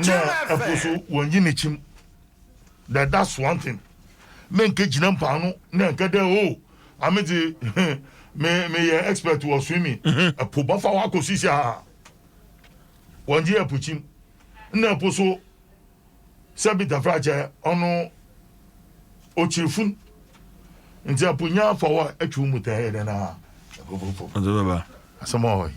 eposo wonyi nechim. That's one thing. Men ke jinam pano na nke de o. Amedi me expert was swimming. Epo ba fa wa kosisi a. Wonji epuchim. Na eposo sabi da fraje ono ochirfun. Nti apunya fa wa atwu mutahe de na. Baba. Asamoy.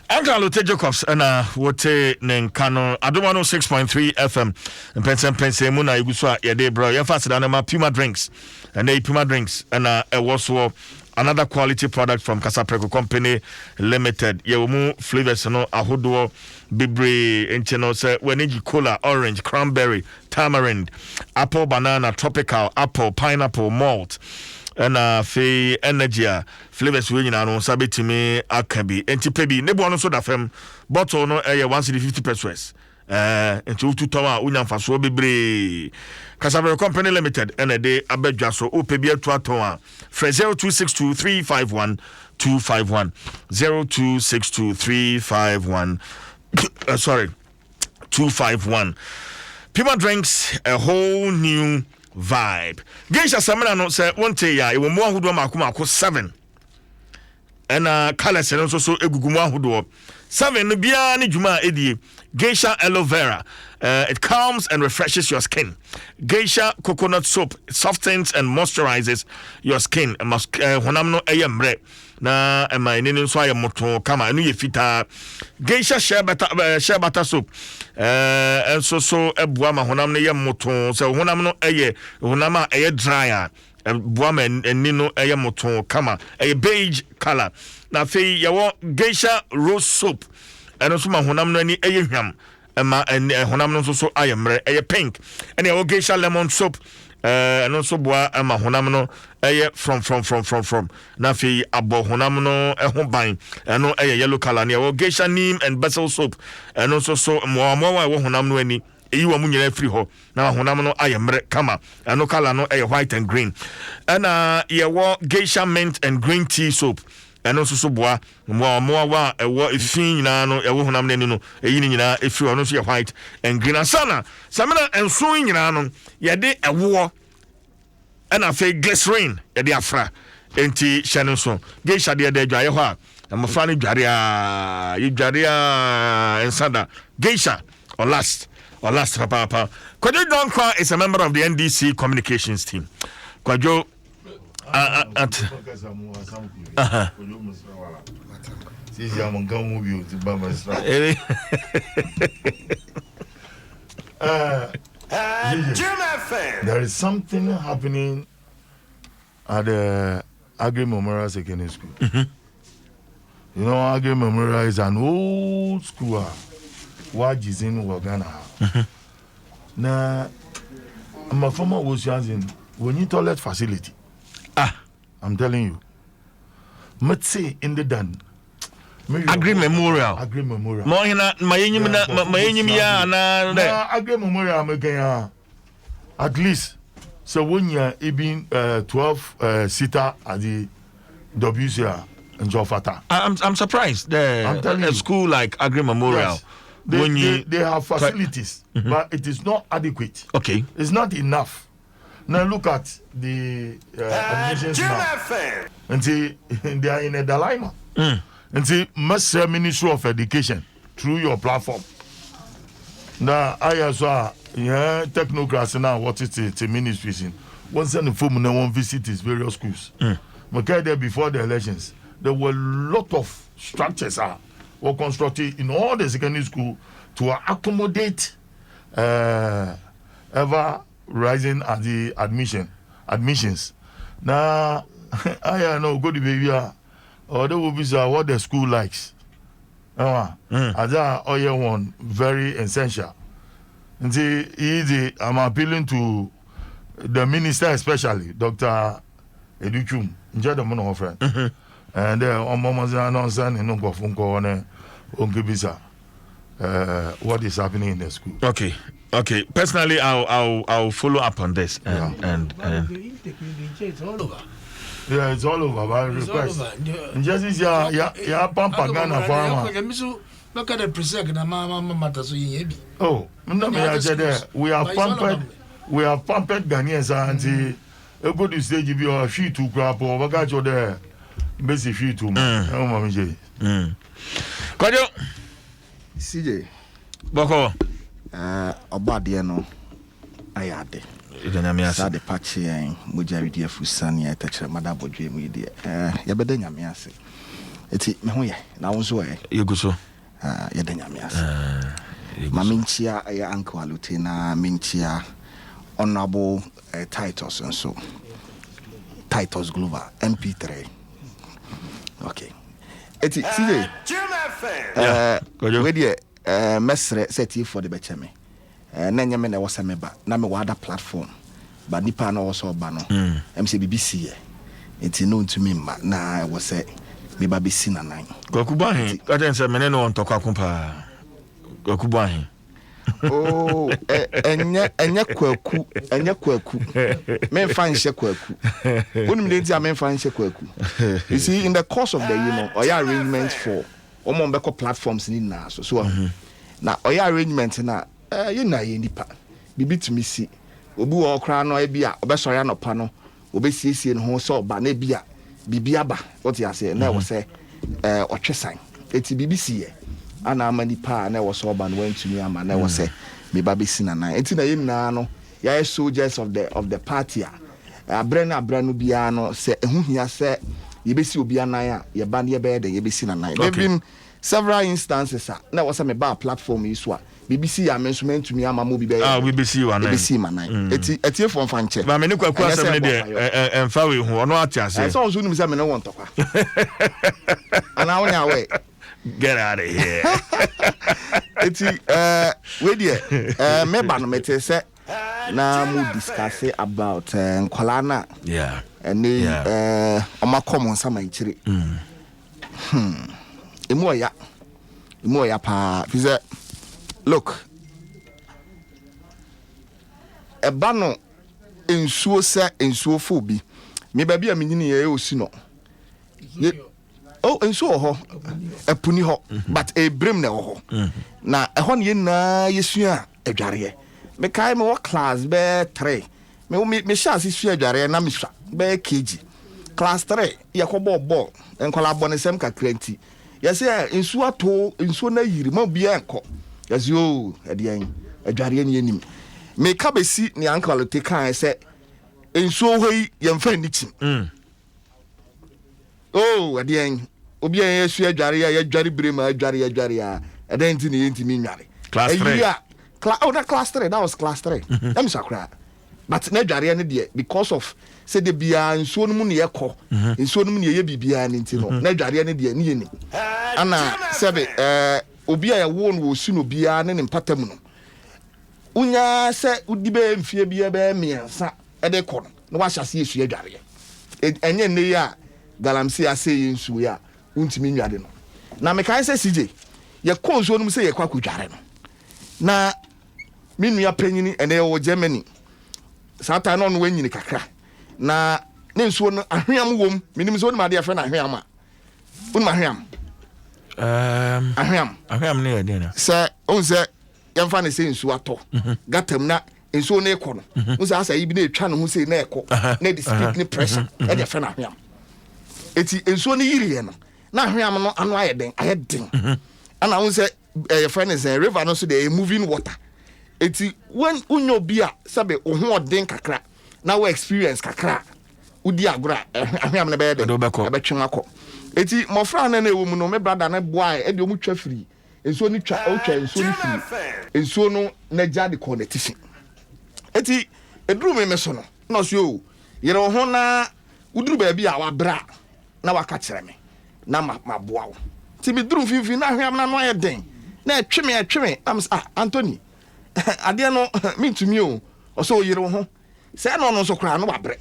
Uncle Lotte Jacobs and wote nenkano Adom 106.3 FM Mpensenpensenmu na iguswa yede bro ya fast na ma Puma drinks and they Puma drinks and also another quality product from Casapreco Company Limited ye mu flavors no ahodo bibre encheno say wenigi cola orange cranberry tamarind apple banana tropical apple pineapple malt and fe energy flavors we nyina no sabetimi akabi enti pebi nebo no so da fam bottle no 150 pesos enti utu tawa unya mfaso bebre Casapreco Company Limited and de abedwa so opebi atu aton a 0262351251 0262351251 sorry 251 Pima drinks a whole new vibe. Geisha samena no say wonte ya e wo mo ahodo makoma 7 and colors and also egugumu ahodo 7 no bia ne djuma edie Geisha aloe vera it calms and refreshes your skin. Geisha coconut soap softens and moisturizes your skin. Honam no eyemre na ema ni nso ayemoto kama anu ye fita. Geisha shea butter soap enso so ebua ma honam no yemoto so honam no eye honam a eye dry bua ma eni no eyemoto kama eye beige color. Na fe yawo Geisha rose soap enso ma honam no ani eye hwam ema honam no so ayemre eye pink ene yawo Geisha lemon soap and also boa ama honam no from na fi abo honam no ho ban no yellow color ne wo Geisha neem and basil soap and also so mo wo honam no ani eyi wo mu nyina free ho na honam no ayemre kama and no color no white and green and ye wo Geisha mint and green tea soap and also so boa mo wa ewo efin nyina no ewo honam no ani no eyi ni nyina efiri no so white and green asana samena enso nyina no ye de ewo and I feel glycerin yede afra enti hyene so Geisha de dwaye ho a amfra ne dwarea ensada Geisha or last papa Kwajo Donkwa is a member of the NDC communications team. Kwajo there is something happening at the Agri Memorial Secondary School. You know, Agri Memorial is an old school. What is in Wagana? Now, my former was using we need toilet facility. I'm telling you. Let's say in the done. Agri Memorial. Agri Memorial. Agri Memorial making at least so when you're even 12 seater at the WCR and Jofata. I'm surprised. I'm telling you, a school like Agri Memorial. Yes. They have facilities, but it is not adequate. Okay. It's not enough. Now look at the admissions now. And see, they are in a dilemma. And see, Master Ministry of Education through your platform. Now, I as well, technocrats now, what is the ministries in? Once and the no one visit his various schools. There before the elections, there were a lot of structures were constructed in all the secondary school to accommodate ever rising at the admissions. Now, I know go to baby. Or they will be what the school likes. As one very essential. And see, easy. I'm appealing to the minister, especially Dr. Educhum, the mono friend. And on moments announced and no go phone call on what is happening in the school. Okay. Personally, I'll follow up on this and it's all over. Yeah, it's all over. By request. Just is ya pampa Ghana farmer. Look at the present na mama matters yebi. Oh, no me there. We have pampered Ghanaians and a good stage be or she to grab or what you there. Basic she to me. Oh, Mammy J. Kwajo CJ Boko Obadiano Ayade. Sa de pache en mujari dia fusani ya tachere madabo dwe mu de yebede nyame ase eti me ho ye na wonso e yeguso yede nyame ase maminchia ya uncle alute na minchia honorable Titus nso Titus Glover MP3 okay eti CJ we de mesre seti for the becheme na nyame na wose meba na me wada platform ba nipa na wose oba no MC BBC ye enti no ntumi mma na wose me ba besi na nan kwakuba he kaje nse mene no ntokwa akompa kwakuba he oh enye kwaku me fan hye kwaku wonum de ntia me fan hye kwaku you see in the course of the oya arrangements for omo mbeko platforms ni na so na oya arrangement na you na ye nipa bibi to me see obi wo kra no e bia obesori anopa no obesiesie no ho so ba na bia bibi aba what you say na wo say otwesan eti bibi see ye ana ama nipa na wo so ba no wantumi ama na wo say me ba besi na nan eti na ye na no ya soldiers of the party abra no bia no say ehu hia say ye besi obi anan a ye ba na ye be de ye besi na nan there been several instances na wo say me ba platform yi so a BBC ya mensument to me ama mo bi be BBC wa nan BBC manan eti for fanche ba me ne kwaku asem ne de emfa we hu ono ate ase so nso nim say me ne won tokwa ana won ya we get out of here eti we there me ba no mete say na mo discuss about nkola na and oma common sama nchire emu ya pa fize look eba no ensuo se ensuo fo bi me ba bia menyini ye osi no oh ensuo ho epuni ho but ebrem na ho na eho ne na yesua adware me kai me wo class be 3 me sha sisua adware na me sha be kg class 3 ye ko ball enkola bonesem kakranti ye se ensuo ato ensuo na yiri ma bia enko yes yo edian adware ni anim me ka besi ni uncle te kan say ensuo hoi ye mfa ni chim oh edian obi an yesu adware ya adware brema adware ya eden ti ni ntimi nware class 3 class 3 that was class 3 let me sakra but na adware ni de because of say de bia ensuo no mu ne yekọ ensuo no mu ne ye bibia ni ntino na adware ni de ni yeni ana sebe obi a wo no osu no bia ne mpatamu no unya se udibe mfie bia be miensa e de kọ no wa hyase esu adware enye ne ya galamsi ase yensu ya untimi nwade no na me kan se CJ ye kọ nsuo no se ye kwa kudware no na minua panyini ene wo Germany sata no no wanyini kakra na ne nsuo no ahweam wom minim so no ma de afa na ahweam a unma ahweam ahweam ne yade na se on se yemfa ne se nsuo ato gatam na nsuo ne ekọ no unsa asa yibi na etwa no ho se na ekọ na the speed ne pressure e de afa na ahweam eti nsuo ne yiri no na ahweam no ano ayeden ana unse your friend is a river no so they moving water eti when unyo bia sabe oho odin kakra na we experience kakra udi agora ahweam na be de be twen akọ eti mofra na ewo mu no me brother na boy e de omu twa free enso ni twa o twa enso ni free enso no na jade connection eti eduru me so no na so yo yere ho na uduru ba bia wa bra na waka kire me na maboa wo ti bi duru fifi na ahweam na no ayeden na tweme am Anthony ade no me ntumi o so yire ho se no so kra no wabre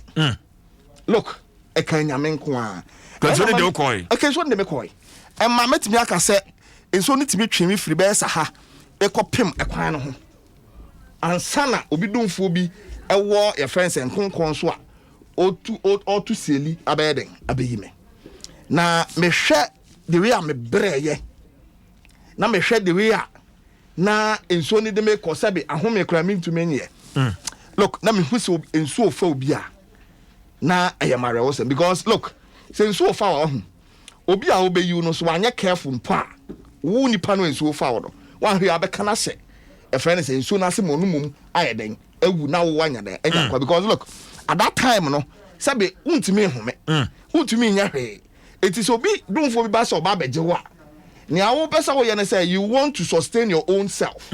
look e kan nyame nko a kan so de okoi okay so de me koi e ma metimi aka se enso ni timi twemi firi be sa ha e kopem e kwan no ho ansana obi domfo bi e wo your friends enkonkon so a otu seli abeden abeyime na me hwe the way am breye na me hwɛ the way a na ensuo ni de me kɔ sɛbe ahome kura me ntumi nyɛ look na me hu sɛ ensuo fa obi a na ɛyɛ mare wo sɛ because look sɛ ensuo fa wo ho obi a obeyi no so wanyɛ careful mpo a wo nipa no ensuo fa wo no wan hwɛ abɛka na sɛ ɛfrɛ no sɛ ensuo na se mo no mum ayɛ den ewu na wo wanya den ɛnya kwa because look at that time no sɛbe untumi home untumi nya hwɛ it is obi dumfo bi ba sɛ oba begye wo a nea wo pesa wo yɛ ne sɛ you want to sustain your own self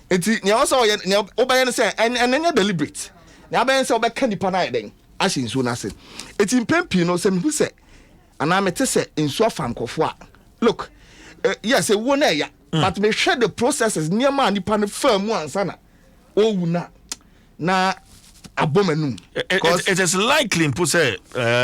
enti nea wo sɛ wo yɛ nea wo ba yɛ ne sɛ ɛnanya deliberate nea ba yɛ sɛ obɛka nipa na yɛ den ahye nsuo na se enti mpempi no sɛ mehu sɛ ana mete sɛ nsuo fa nkɔfo a look yes wo na ya but me hwɛ the processes niema nipa no fa mu ansa na owu na abomanum it is likely mpo say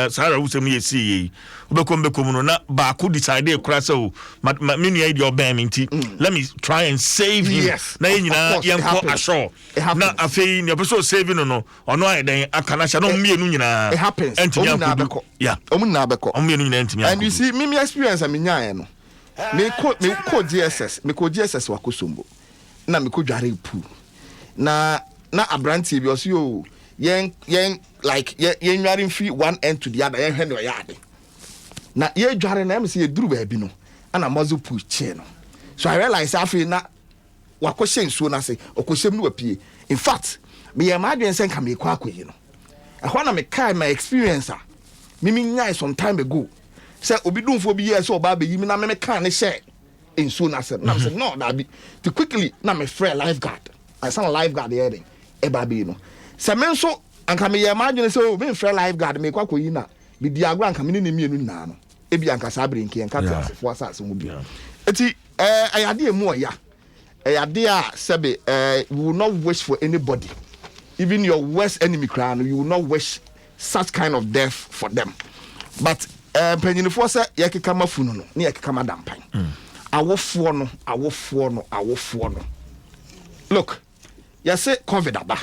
Sarah who say me see obekom no na ba ko decide e kura say o me nua ide oban me nti let me try and save him na nyina yenko assure na afei ne person saving no ono ayeden akana sha no mienu nyina it happens yeah omunna beko mienu nyina ntimi and you see me experience am nyaa no me ko GSS wakosombo na me ko dware pu na abrantie bi oso yo yen like yen nware free one end to the other yen hwe no yade na ye dware na em se ye duru ba bi no ana mazo pu che no so I realize afi na wakɔhyɛ nsuo na se okɔhyɛm no wapie in fact me ye ma adwen sen ka me kɔ akɔyi no ɛhɔ na me kai my experience a me nyai some time ago say obi dumfo bi yes oba be yi me na me kan ne hyɛ nsuo na se na me say no that be to quickly na me frɛ lifeguard I sound lifeguard here then eba be no se me nso anka me ye ma adwene say o me frɛ lifeguard me kɔ akɔyi na bi di agro anka me ne mienu na no ebi anka sa brinki anka te asefo asase mu bi eti ayade emu oya ayade a sebe we will not wish for anybody even your worst enemy crown you will not wish such kind of death for them but panyinifo se yekeka mafunu no ne yekeka madampan awofoɔ no look yase covid aba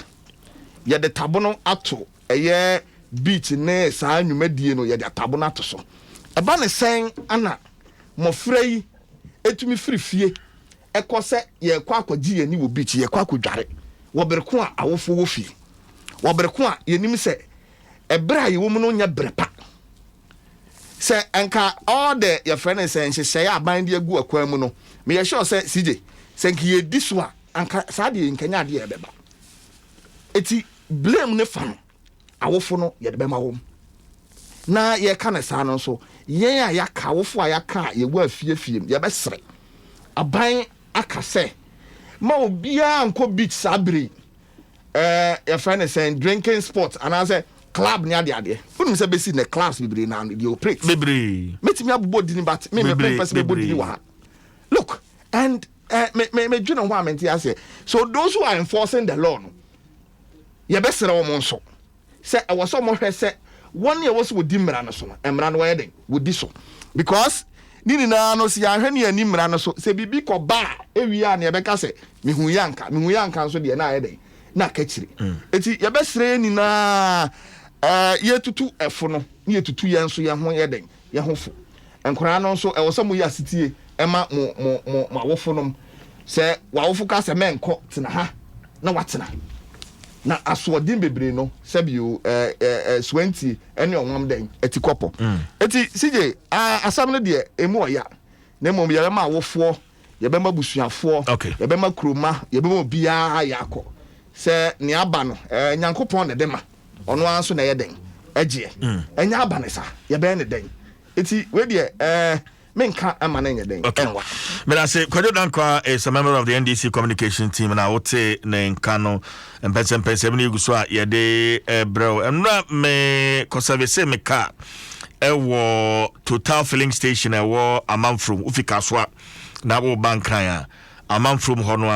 ye de tabono ato eye beach ne saa nwumadie no ye de tabono ato so eba ne sen ana mofra yi etumi firifie ekose ye kwa akwaji ye ni wo beach ye kwa akwadware wo bereko a awofo wo fie wo bereko a ye nim se ebra ye wo mu no nya brepa se enka all the your friends say nhyehyɛ aban de agu akwan mu no me ye sure say CJ se nka ye di so a anka saa de nkanya de ebeba eti blame ne fa no awofo no ye de bema wo na ye ka ne saa no so yen a yaka awofo a yaka ye wu afiefiem ye besere aban aka se ma obia anko beach sabri your friends say drinking sport and I say club ni ade wonu se besi ne clubs bibiri na dey operate bibiri metimi abubo dini but me person be body wa look and me dwene ho amenti ase so those who are enforcing the law no ye be sere wo monso se e wo so mo hwe se one ye wo so wodi mra no so no emra no wo yeden wodi so because nini na no se ahwe ne ani mra no so se bibi ko ba ewia na ye be ka se mehu yanka so de na yeden na ka kire eti ye be sere ni na ye tutu efo no ye tutu ye nso ye ho ye den ye ho fo enkora no nso e wo so mo ya sitie ema mo awofo no se wa awofo ka se menko tena ha na watena na asodin bebre no se bio 20 ene onwam den etikopo eti CJ asam no de emu oya na mom ye ma awofo ye be ma busuafo ye be ma kroma ye be ma bia yakọ se ne aba no nyankopon ne dema ono anso na yeden agye enya aba ne sa ye be ne den eti we de menka ama na nyeden enwa me na say Kwadwo Dankwa is a member of the NDC communication team na wote ne nka no Mpensenpensenmu iguso a ye de bro emra me conserve me ka ewo total filling station ewo amanfrom ufika so na wo bankran a amanfrom ho no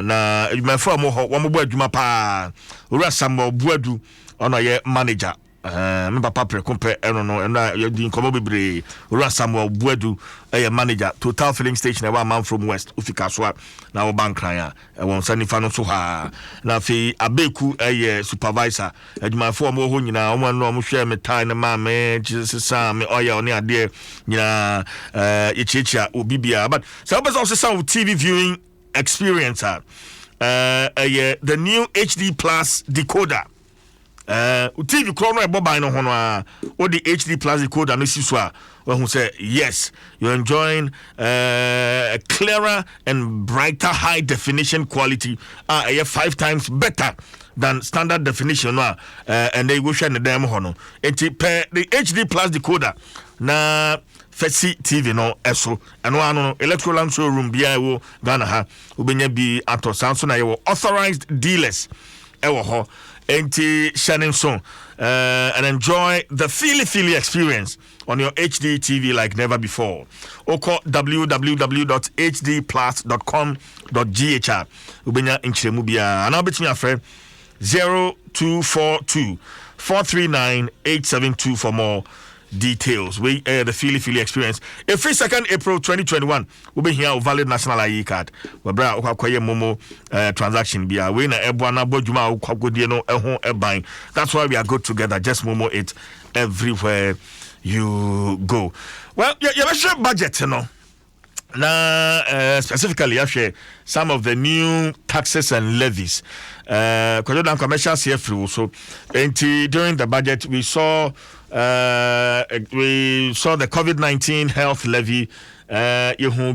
na adwumafo mo ho wo mo bo adwuma pa owura sambo buadu ono ye manager me papa prekompe eno no na yedi nkomo bebre owura sambo buadu a manager Total Filling Station a man from West Ufika Swap na bank cryer won sani fa no so ha na fi abeku a supervisor adwuma fo mo ho nyina o man no mo hwe me time na ma me Jesus sam me oya oni ade nyina echichia obibia but so be also some TV viewing experience the new HD Plus decoder TV chrono e boba no hono o the HD Plus decoder no siso a who say yes you're enjoying clearer and brighter high definition quality 5 times better than standard definition and they go share the them hono the HD Plus decoder na Fesi TV no eso eno ano electoral showroom bia wo Ghana ha obenya bi atosanso na ye authorized dealers ewo ho enti shining song and enjoy the feely experience on your HD TV like never before. Oko www.hdplus.com.ghr ubenya nchiremu bia ana obetumi afre 0242 439 872 for more details. We the feely experience. A free 2nd April 2021 will be here valid national ID card. We bra akwaye momo transaction bia we na ebo na bodwuma akwagodie no ehon eban. That's why we are good together. Just momo it everywhere you go. Well, you share budget, you know. Now, specifically, I share some of the new taxes and levies. Commercial CF so during the budget we saw the COVID-19 health levy,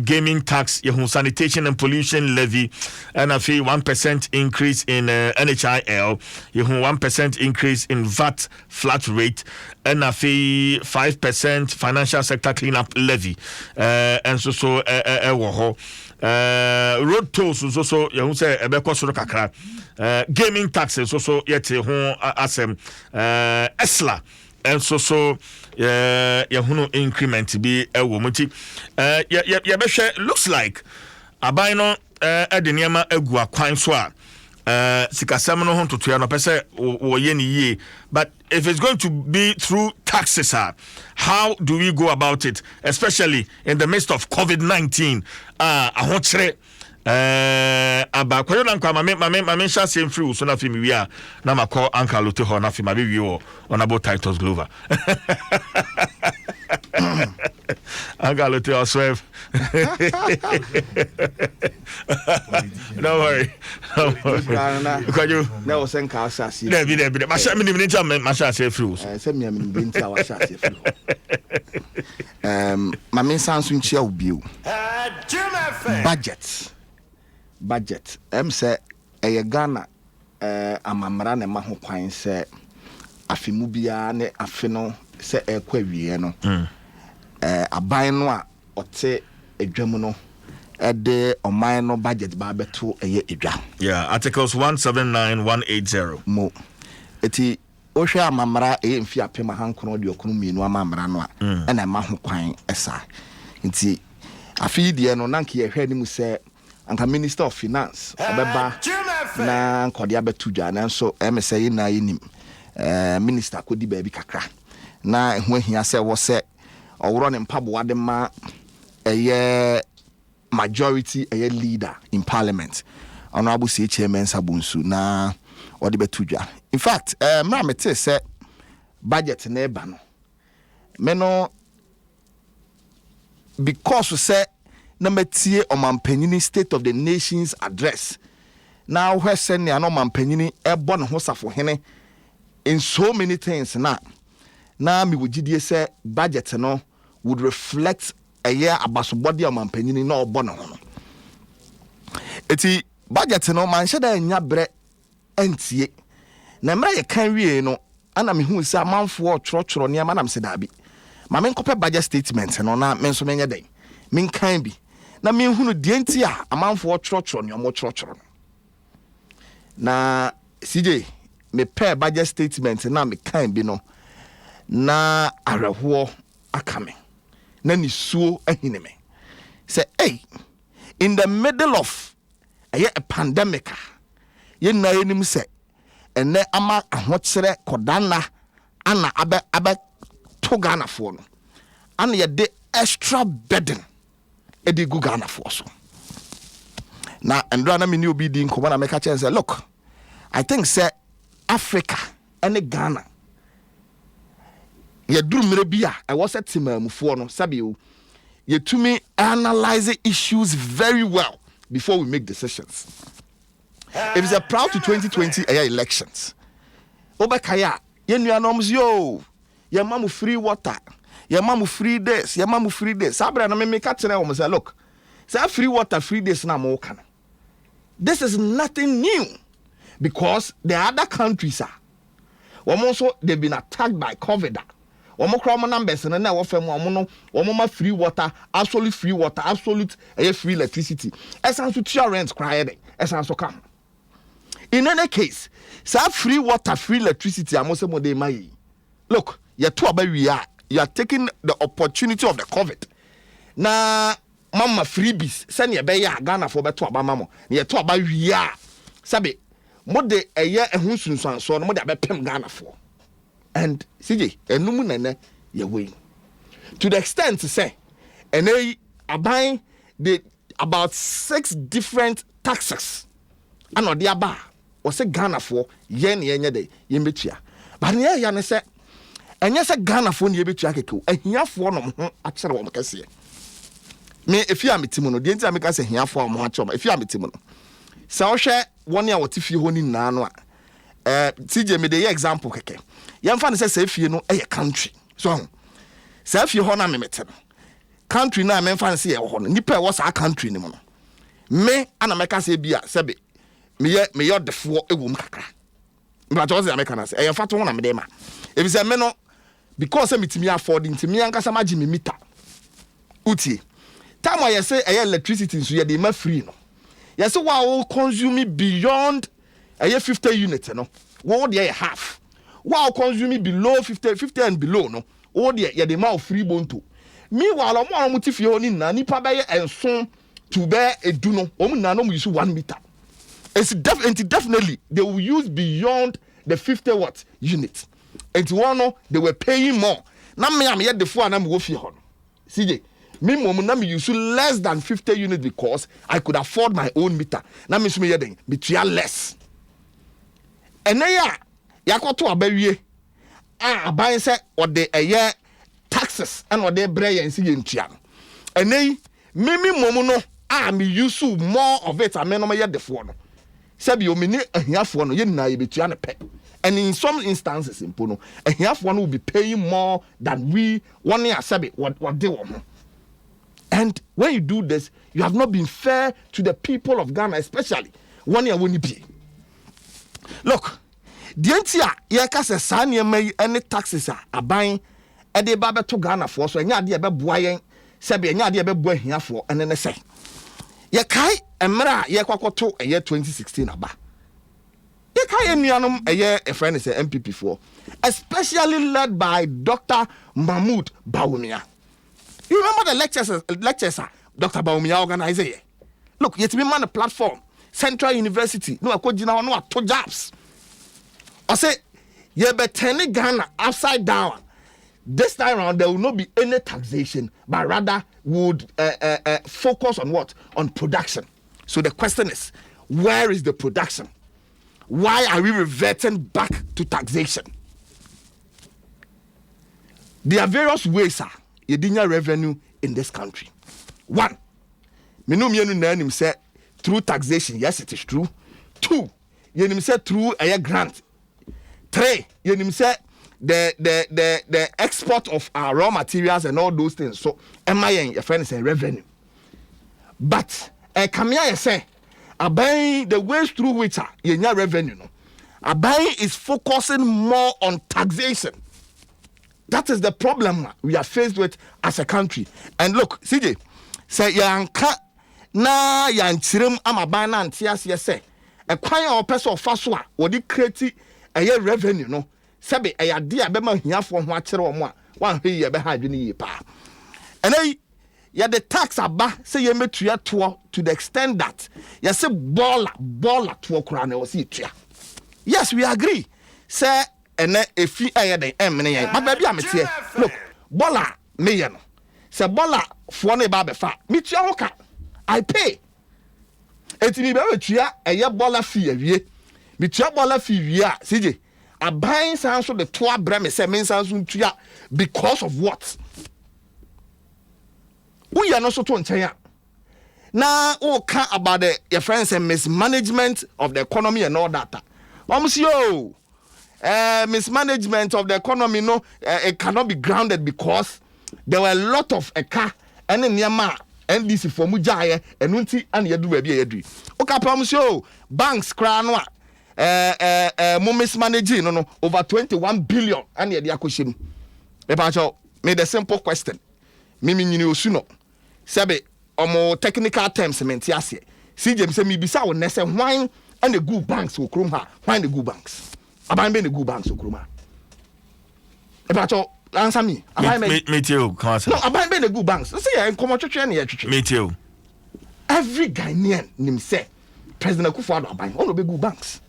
gaming tax, sanitation and pollution levy, and a fee 1% increase in NHIL, 1% increase in VAT flat rate, and a fee 5% financial sector cleanup levy, and so road tolls is also say kakra, gaming taxes also yet asem esla. And so increment be a woman. Looks like abino edeniama egua kwanswa sikasemno hon to tuano pese wo yeni ye. But if it's going to be through taxes, how do we go about it, especially in the midst of COVID-19? Aba kwayo na kwa mame sha sem free so na fi mi wi na makọ Uncle Lote ho na fi ma be wi o on about Titus Glover. Uncle Lote o swerve. Don't worry. Kwayo na o sen ka asase. Be. Ma sha mi ni ntia ma sha se free. Se mi be ntia wa sha se free. Mame sanso nchia obi o. Budget say eye Ghana amamra na ma ho kwan se afemu bia ne afeno se ekwa wie no aban no a ote edwam no ede oman no budget ba beto eye edwa articles 179180 mo eti ohwe amamra mfi apema hankro de okunu mienu amamra no a na ma ho kwan esa nti afi die no nanke ye hwe ni mu se anka Minister of Finance obeba na nkode abetu dwa na so say na yenim minister kodi ba bi kakra na ehu ahia se wo se owro ne mpabo wade ma eye majority eye leader in parliament honorable chairman Sabunsu na ode betu dwa. In fact mra mete se budget na eba no me no because say na metie omampanyini state of the nation's address now where send ya no omampanyini ebo ne ho safo hene in so many things na mi wogidie say budget no would reflect a year abasobody omampanyini na obo ne ho no eti budget no man sheda nya bre entie na mra ye kan wie no ana me hu say amanfo otworo ne ma na me se da bi ma me nkope budget statement no na me nso menye den me kan bi na me hunu de enti a amanfo otworo ne omo tworo na CJ me pair budget statement na me kan bi no na areho akame na ni suo ahine me say hey in the middle of a pandemic ye na yenim say ene ama ahokyere kodana ana abe to Ghana for no ana ye de extra burden edi gu Ghana for so na ndra na me ni obi di nkomo na me ka say look, I think say Africa and Ghana ye duru mere bia e wo set timamufo no sabe o ye to me analyze issues very well before we make decisions. If it's a proud to 2020 elections obekaya ye nuanom yo ye mamu free water, ye mamu free this, ye mamu free this. Sabra na me ka kire wo say look, say free water free this na mo kana. This is nothing new because the other countries are also they've been attacked by COVID. Womo numbers and na wo fam womo free water, absolute free water, absolute free electricity. Essence to your rent cry essence to come. In any case, say free water, free electricity amo mo dey mai. Look, you are taking the opportunity of the COVID. Na mama freebies send ye be ya Ghana for beto aba mamo. Ye to aba wi a sabe mo de eye ehun sunsun so no mo de abepem Ghana for. And CJ enum nene ye way. To the extent to say ene aban the about 6 different taxes. Ano de aba o se Ghana for ye ne yenye de ye metua. But ne ya ne se enye se Ghana for ne ye betua keke. Ahiafo no ho a kire wo mkase. Me if you am timu no de ntia me ka se hiafo am ho a choma if you am timu no se wo hwe woni a wote fie ho ni na no a TJ me de example keke yemfa ne se fie no e country so se fie ho na me mete no country na me mfa ne se ye ho no nipa e wo sa country ni mo no me ana me ka se bia sebe me ye defo ewom kakra mba to se America na se e yemfa to ho na me de ma e bi se me no because me timi afford ntimi ankasa ma gi me meter utie time I say electricity so you dey ma free no. You say wow consume beyond 50 units no. What dey half. Wow consume below 50 and below no. What dey you dey ma free bonto. Meanwhile omo mutifie oni na nipa be enson to be edu no. Omo na no use 1 meter. It's definitely they will use beyond the 50 watt unit. And one no they were paying more. Na me am here the fo na me wo fie ho. CJ me mom na me use less than 50 units because I could afford my own meter. Na me so me yeden betua less. Ene ya kwato abawie aban se ode eye taxes and ode bre yen si yentua. Ene me mom no me use more of it ameno me yedefo no. Sebi o me ni ahiafo no ye na ye betua ne pe. And in some instances in Pono, ahiafo no will be paying more than we one year sebi what they want. And when you do this, you have not been fair to the people of Ghana, especially 1 year when you pay. Look, the entire Yaka Sani may any taxes are buying a de baba to Ghana for so any idea about boying, Sabi, any idea about boy here for, and then they say, Yakai and Mara Yakwato a year 2016 about. Yakai and Yanum a year a friend is an MPP for, especially led by Dr. Mahmoud Bawumia. You remember the lectures Dr. Bawumia organized here? Look, yet me man a platform, Central University, no, I could no 2 jobs. I say, you be turning Ghana upside down. This time around, there will not be any taxation, but rather would focus on what? On production. So the question is, where is the production? Why are we reverting back to taxation? There are various ways, sir. Yedinya revenue in this country. 1, Minum say through taxation. Yes, it is true. 2, Yenim say through a grant. 3, Yenim say the export of our raw materials and all those things. So, MIN, your friend is a revenue. But Kamia say, Abai the ways through which yenya revenue no. Abai is focusing more on taxation. That is the problem we are faced with as a country. And look, CJ, say yanka na yanchirem amabana antias yese. A kwanya or person of faswa wodi create a year revenue no. Sabe a idea bema here for one chere or one he be ha dwene yi pa. And then ya the tax aba say ye metua to the extent that ya say baller to kra na o si tua. Yes, we agree. Say and if you are the but baby, I'm here. Look, Bola, me, se bola fo na ba be fa me tua ho ka I pay eti mi be tua eye bola fee awie me tua bola fee wie a CJ aban san so de to abrɛ me se me san so tua because of what we are not so to nchen now about the your friends and mismanagement of the economy and all that mismanagement of the economy no it cannot be grounded because there were a lot of car and nyama NDC for mujaye and unti and yadu baby banks crown mismanaging no over 21 billion and yadi akoshim made a simple question mimi nyini osuno sebe omo technical terms mentiase CJ say me bisa wo nese why and the good banks wo krom ha why the good banks aban be the good banks wo krom ha answer me me too no aban be the good banks say ya nkomo twetwe na ya twetwe me too every Ghanaian nim say President Akufo-Addo aban ono be good banks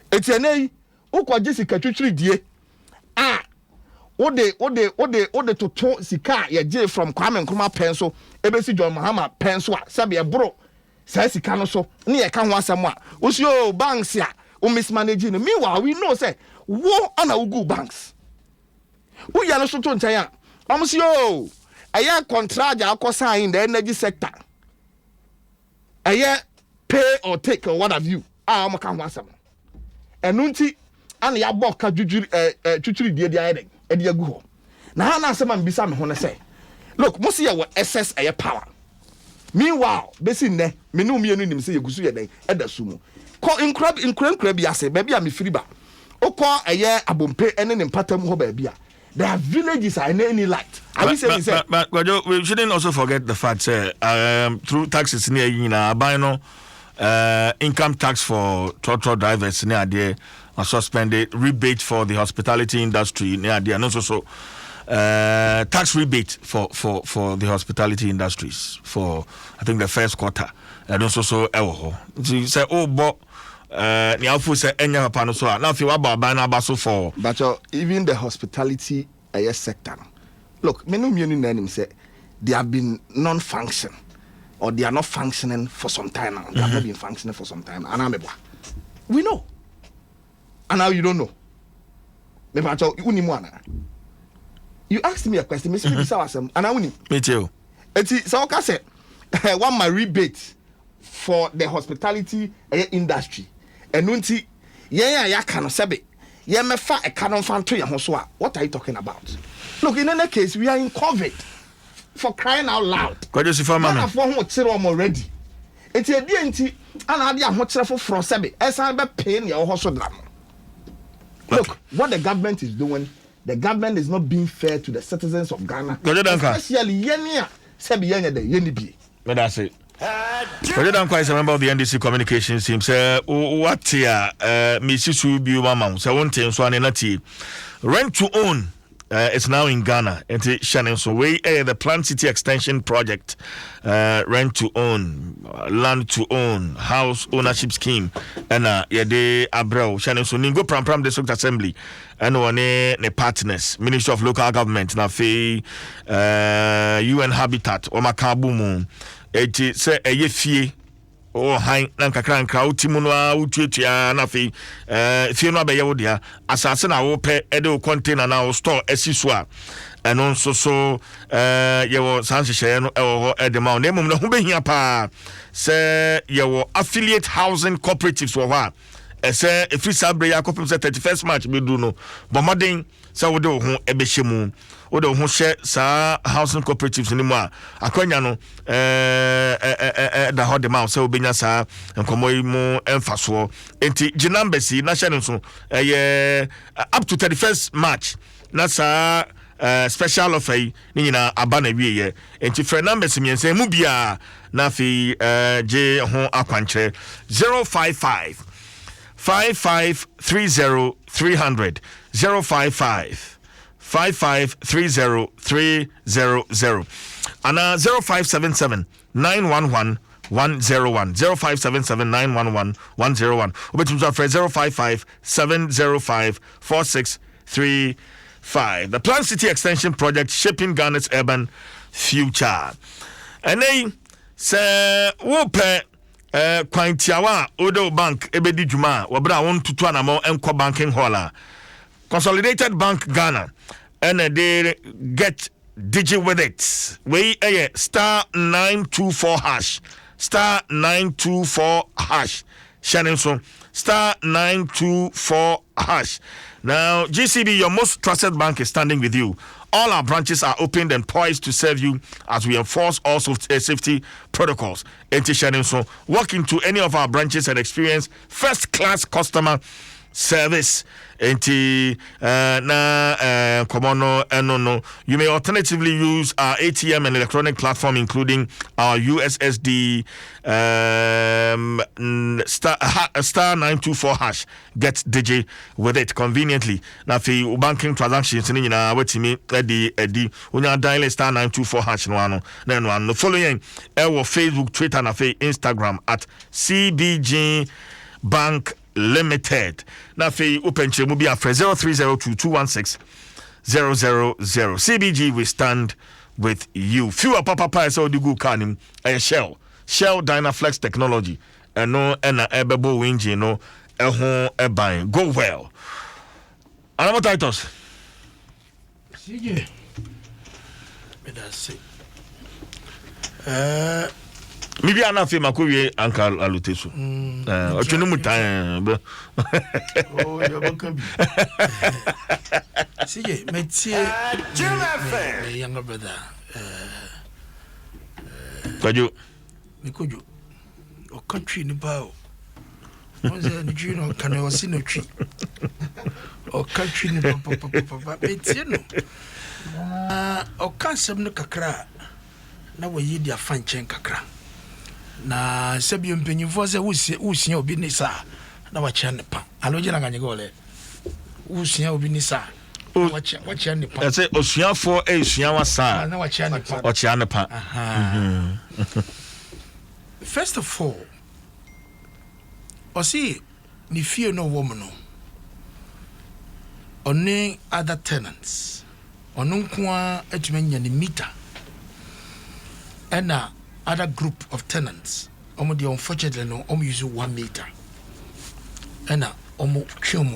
etienei ukwaje sika twetwe die ode toto sika ye je from Kwame Nkrumah pen so ebesi John Mahama pen so sabe e bro sa sika no so ne ye ka ho asem a osio banks a o mismanage no meanwhile we know say wo ana ugu banks wo ya no so to ntan a omsio aya contract akosa in the energy sector aya pay or take or what have you am ka ho asem enunti ana ya boka twitwiri die ayeden edi agu ho na ha na asema mbisa me ho ne say look mo see your SS aye power meanwhile besi nne me no mienu nim say yegusu ye den eda sumu ko incrab bi ase ba bia me firi ba okọ aye abompe ene ne mpatam ho ba bia there are villages are any light but we shouldn't also forget the fact through taxes near yina abano income tax for truck drivers near there are suspended, rebate for the hospitality industry near there, and also tax rebate for the hospitality industries for I think the first quarter, and also so you say but say now if you about for but even the hospitality sector, look, many say they have been non-function or they are not functioning for some time now. They have not been functioning for some time. And we know. And now you don't know. You asked me a question, and I win. Me too. So I said, one my rebate for the hospitality industry. And nunti, ya can sabe. Yeah, me fa a canon fan to your hoswa. What are you talking about? Look, in any case, we are in COVID. For crying out loud. Kwajo si fama me. For who tire already. Enti e die enti ana ade a ho tire for sabe. Esan be pain ya ho so dram. Look, what the government is doing, the government is not being fair to the citizens of Ghana. Especially yenia sabe yenya de yeni bi. But that's it. President Kwai is a member of the NDC communications team. Say what here Mrs. Bi mama say one thing so anati rent to own it's now in Ghana. And Shannon so we the Plant City Extension Project rent to own, land to own, house ownership scheme and yede abro Shannon so ningo pram district assembly and one ne partners Ministry of Local Government na fe UN Habitat o makabumu eti se eye fie o han nan kakra nkra utimu no a utuatua na fe fie no abaye wo dia asase na wo pe ede o container na o store asiso a eno nso so ye wo sanhyehyɛ no ho edema na emum na ho behia pa se ye wo affiliate housing cooperatives wo ha ese efri sabre ya kopem se 31st March be do no bomoden se wo de ho ebehye mu wo de ho hye sa housing cooperatives ni mu a akwanya no da ho de ma se obenya sa enkomo yi mu emfaso enti ginambesi na hye no so up to 31st March na sa special offer ni nyina aba na wieye enti frɛ numbers miense mu bia na fi je ho akwankyerɛ 055 5530 300 055 5530 and 0577 911 101 0577 911 101 obetum so afre 055 705 4635. The Plant City Extension Project shaping Ghana's urban future. And then say wope kwantiawa Odo Bank ebedi juma wabra won tutu anamo enko banking hall Consolidated Bank Ghana and they get digi with it. We star 924 hash star 924 hash Shannon so star 924 hash. Now GCB, your most trusted bank, is standing with you. All our branches are opened and poised to serve you as we enforce all safety protocols. Shannon so walk into any of our branches and experience first-class customer service. You may alternatively use our ATM and electronic platform, including our USSD star 924 hash. Get digi with it conveniently. Now for banking transactions, you know what you mean. When you dial star 924 hash, no following our Facebook, Twitter, and Instagram at CBG Bank Limited. Now for open check will be after 0302216000. CBG, we stand with you. Fewer papa so the good canim a Shell Dynaflex technology and no ebebo engine no a buying go well. Another titles. CJ. That's it. Maybe I'm not feeling my career, Uncle Alutesu. What you know, Oh, you're welcome. CJ, my younger brother. Mikojo, or country in the bow. Was there any dream or can I see no tree? Or country in the papa, it's you know. Or can't some no kakra. Now we eat their fine chain kakra. Na sebi mpenyimfo se wusia obi ni sa na wacha ne pa aloje na ganyego le wusia obi ni sa wacha ne pa say osuafo esua wa sa na wacha ne pa wacha ne pa. First of all, osi ni fie no woman no oni other tenants onu nkoa atumanya ne meter ena other group of tenants unfortunately no use 1 meter and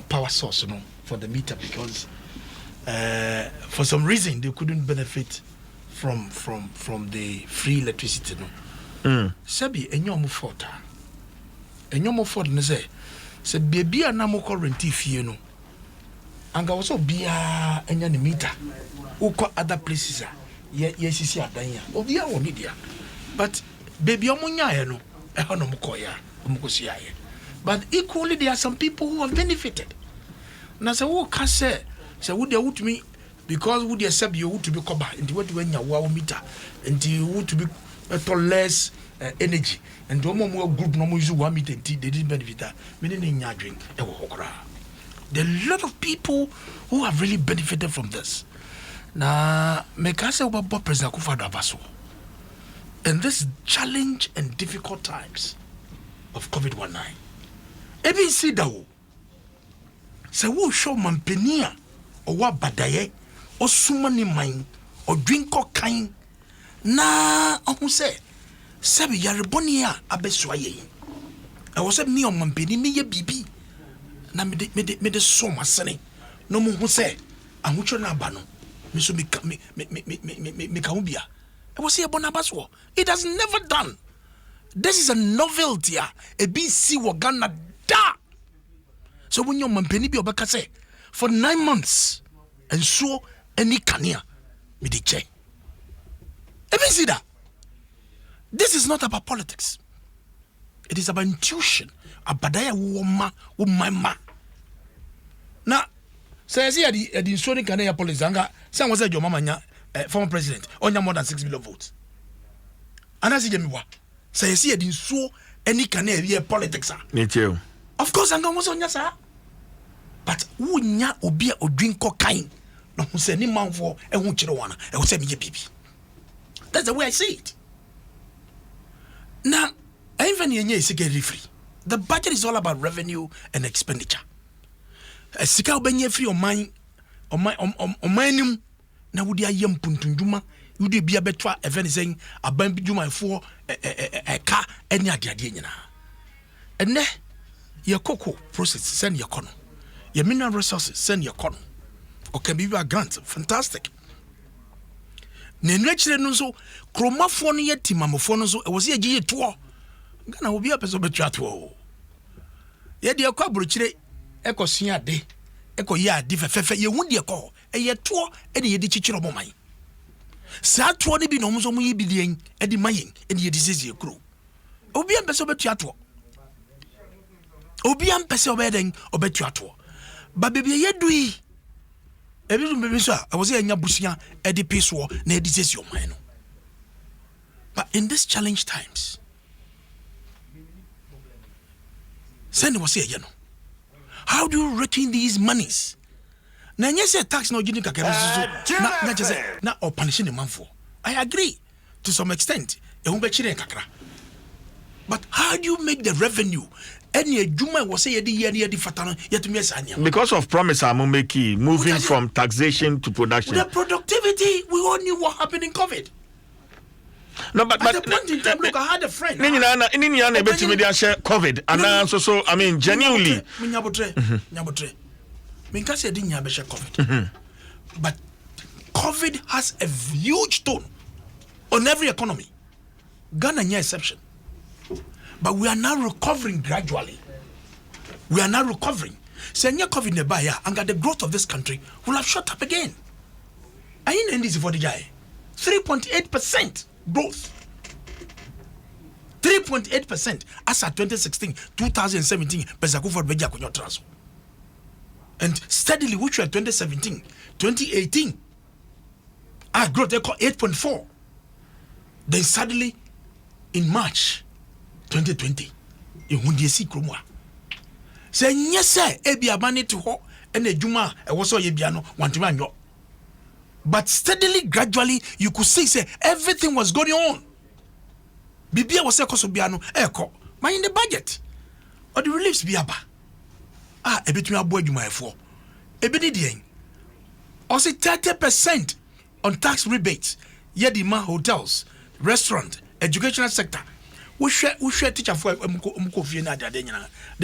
power source no for the meter because for some reason they couldn't benefit from the free electricity no sabi enyomo fault no say baby anamo current fie no anga also bia enya ne meter uko other places yes adanya obia wo media. But baby omunya no ehono mukoya omukosia ye. But equally there are some people who have benefited. Na say wo ka say wo dey wutumi because wo dey sabi you to be cover and what when ya wo meter and you want to be less energy and the group no use 1 meter they didn't benefit that meaning nya drink e wo hokra. There are a lot of people who have really benefited from this. Na me ka say wo bo President Akufo-Addo abaso in this challenge and difficult times of COVID-19. Ebi si dawo. Se wo show mampenia o wa badaye o suma ni man o drinko kan na ohun se bi yareboni a abesua ye. E wo se mi o mampeni me ye bibi na me de so masene no mo hu se ahutwo na aba no me so me ka ubia. It has never done. This is a novelty. A BC Wagana da. So when your mampeni bi obeka say for 9 months and so any kania me de che. See that. This is not about politics. It is about intuition. Abadaya wo mama. Now, say the insuring kania police anga say was your mama nya former president onya more than 6 million votes. And as you me say you see so any can be politics. Me too. Of course I'm going to say but who nya obi a drink cocaine no who say ni man for e hu kire wana e wo say me bibi. That's the way I see it. Now even yenye is free. The budget is all about revenue and expenditure. Sika obenye free on mine na wudi ayem puntunduma Would be a better event saying a bambi juma for a car any idea. And then your cocoa process send your corner. Your mineral resources send your corner. Or can be a grant. Fantastic. Nenrechre no so chromafone ye timamofone so was ye gye to Ghana will be a person betwa to ye de akwa buruchire ekosua de ekoye ade fefefe ye hu de ko eye to e de ye de chichiro boman sa to ne bi no so mu yi bi de e de mayen e de ye de sezi ekro obi am person betwa to obi am person obeden obetwa to ba bebe ye dui ebi maybe so I was here nya busia e de peso na e de sezi o man no. But in these challenge times, send was here, how do you reckon these monies? Now, yes, tax no giving not just not or punishing a man for. I agree to some extent. But how do you make the revenue? Any Juma was say because of promise I'm making moving from taxation to production. The productivity, we all knew what happened in COVID. No, but at the point in time, look, I had a friend. COVID, and so I mean, genuinely. But COVID has a huge toll on every economy. Ghana, no exception. But we are now recovering gradually. We are now recovering. Saying COVID nebaya, and the growth of this country will have shot up again. I in this for the guy. 3.8% growth. 3.8% as at 2016, 2017, and steadily, which were 2017, 2018, our growth they call 8.4. Then suddenly, in March 2020, you won't see Krumwa. Say yes, sir, ebi abani to ho, and a Juma, a was so yebiano, one to man yo. But steadily, gradually, you could see, say, everything was going on. Bibia was a cosobiano, echo, in the budget. Or the reliefs biaba. A bit me a boy you my for. A bit ding. Or say 30% on tax rebates. Yedima hotels, restaurant, educational sector. We share teacher for there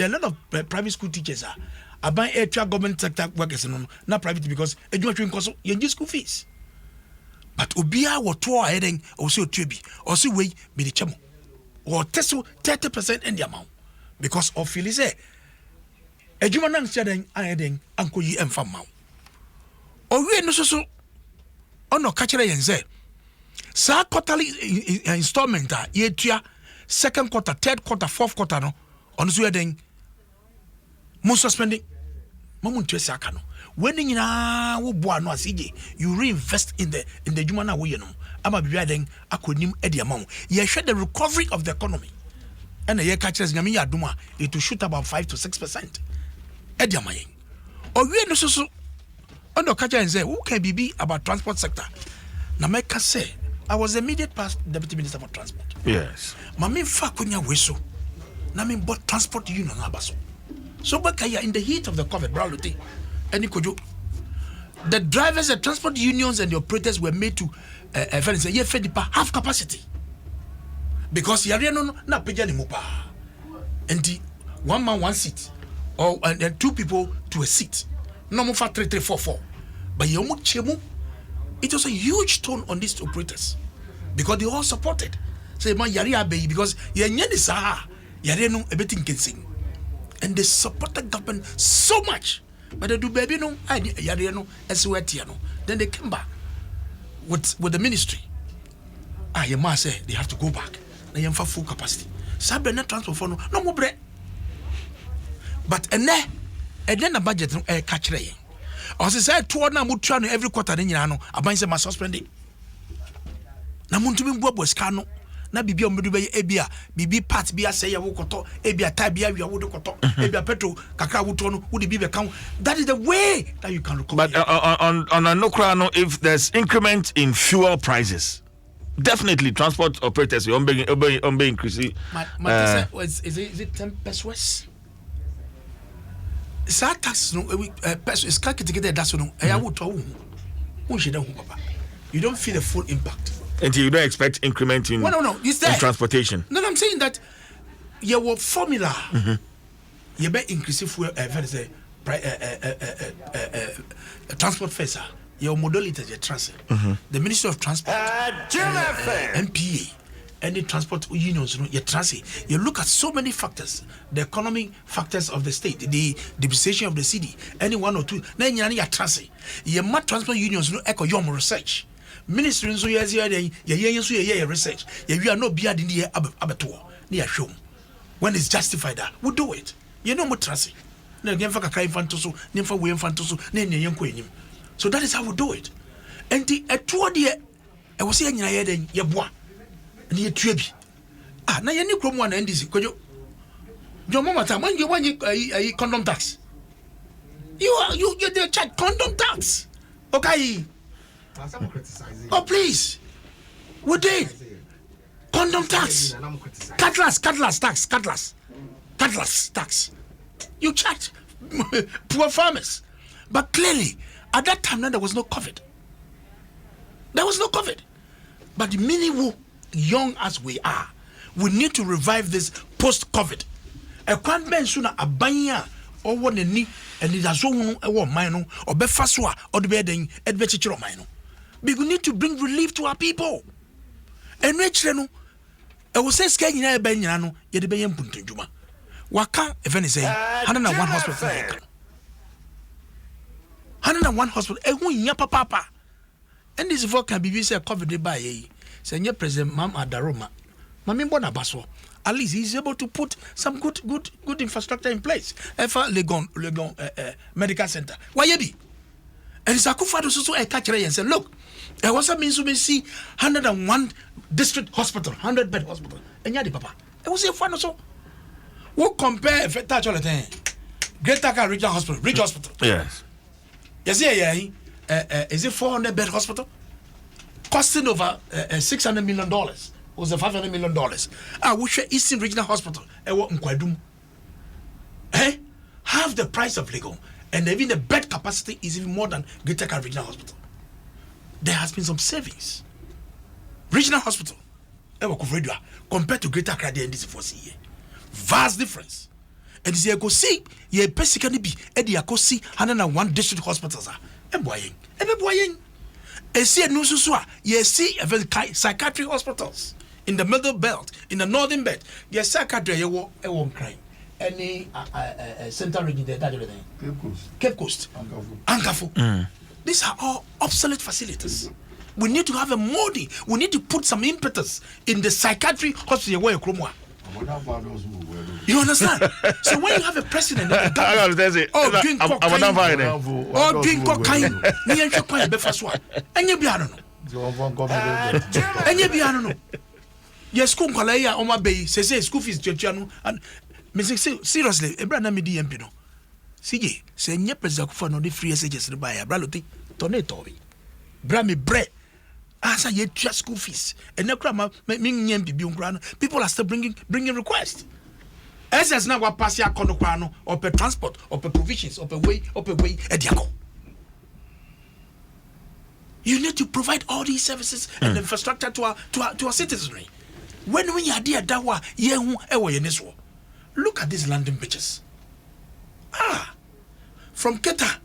are a lot of private school teachers are. I buy air government sector workers not private because education cost you school fees. But Obia will tour heading or so tribi or so way be the chamo or test 30% in the amount because of Phyllis. Eduman shedding adding Uncle Ye and Famau. Or we no so on no catcher and say, Sa quarterly installment, year second quarter, third quarter, fourth quarter, no on the wedding. Most suspending. When you reinvest in the Jumana way, I'm a being a could amount. You share the recovery of the economy. And the year catches Yamia Duma, it will shoot about 5 to 6%. Ediamaying. Or we no so on the catcher and say, who can be about transport sector? Nameka say, I was the immediate past deputy minister for transport. Yes. Mami Fakunya Weso. Namin bought transport union abaso. So in the heat of the COVID, Bralote, and the drivers, the transport unions, and the operators were made to half capacity because Yariano na pejani mupa, and the 1 man 1 seat, or and 2 people to a seat. No more 3 3 4 4. But it was a huge toll on these operators because they all supported. Say man Yaria baby because Yariano everything can sing. And they supported government so much. But they do baby no, then they came back with the ministry. Your man say they have to go back. They have full capacity. Sabre net transport for no more bread. But and then the budget catch raying. Or say toward na mutuano every quarter then you know, I say my suspended. Na muntu bi mbo scano. Na bibi omedu be ebia bibi part bia say ya wokoto ebia tie bia wi wodokoto ebia petrol kakra woto no wo de bi be kan. That is the way that you can recover. But on Anokrano, if there's increment in fuel prices, definitely transport operators will be increasing. Is it 10 pesos? Tax no peso is calculated that's no I would to who should papa you don't feel the full impact. And you don't expect increment in, it's there. In transportation. No, I'm saying that your formula, you better increase fuel, transport fares. Your modality is transit. The Ministry of Transport, MPA, any transport unions, you transit. You look at so many factors, the economic factors of the state, the depreciation of the city, any one or two. Then you transit. Your transport unions echo your research. Ministry so yes, yeah, research. You are not beyond in the abattoir near show. When it's justified, that we do it. You know what transit. So that is how we do it. And the toward the I was saying ya bois and ye trebi. Ah, na ye ni krom one NDC. Could you your mama time when you condom tax? You the charge condom tax. Okay. Oh please. We did condom tax. Cutlass tax. You charge poor farmers. But clearly, at that time, there was no COVID. But the meaningful, young as we are, we need to revive this post-COVID. A quan ben sooner a banya or one any and it has own a mino or befaswa or the bedding adventure mino. We need to bring relief to our people. And rich I will say scanning a benyano, yet the bayan puntunjuma. Waka, if any say, 101 hospital. 101 hospital. Papa. And this vote can be said covered by a senior president, Mam Adaroma. Mammy Bonabaso. At least he's able to put some good infrastructure in place. Efa Legon Medical Center. Why you be? And it's a kufado so a catcher and say, look, there was a means to see 101 district hospital, 100-bed hospital. And yadi papa. It was a fun so. What compare if touch all the time? Great Taka Regional Hospital, Ridge Hospital. Yes. Yes, is it 400-bed hospital? Costing over $600 million. Was a $500 million. I wish Eastern Regional Hospital. Half the price of Lego, and even the bed capacity is even more than Greater Accra Regional Hospital. There has been some savings. Regional Hospital, compared to Greater Accra, the NDC4C, vast difference. And you go see, you basically be at the Akosi 101 district hospitals. And boying. And see a new susua, you see a very psychiatric hospitals in the middle belt, in the northern belt. Yes, psychiatry, you won't cry. Any central region there, Cape Coast, Ankafu. These are all obsolete facilities. We need to have a molding. We need to put some impetus in the psychiatric hospital where you understand? So when you have a president and a government, doing cocaine, and you be I don't know. Yes, school Kalaya on my bay says school fees, and seriously, a brand name DMP no. See, say, nye president for no the free SHS to buy a braloti, Toneto. Brami bread. As I yet school fees. And now people are still bringing requests. As now what pass your condoquano or per transport or per provisions or per way at you need to provide all these services and infrastructure to our citizenry. When we are there, dawa look at these landing beaches. From Keta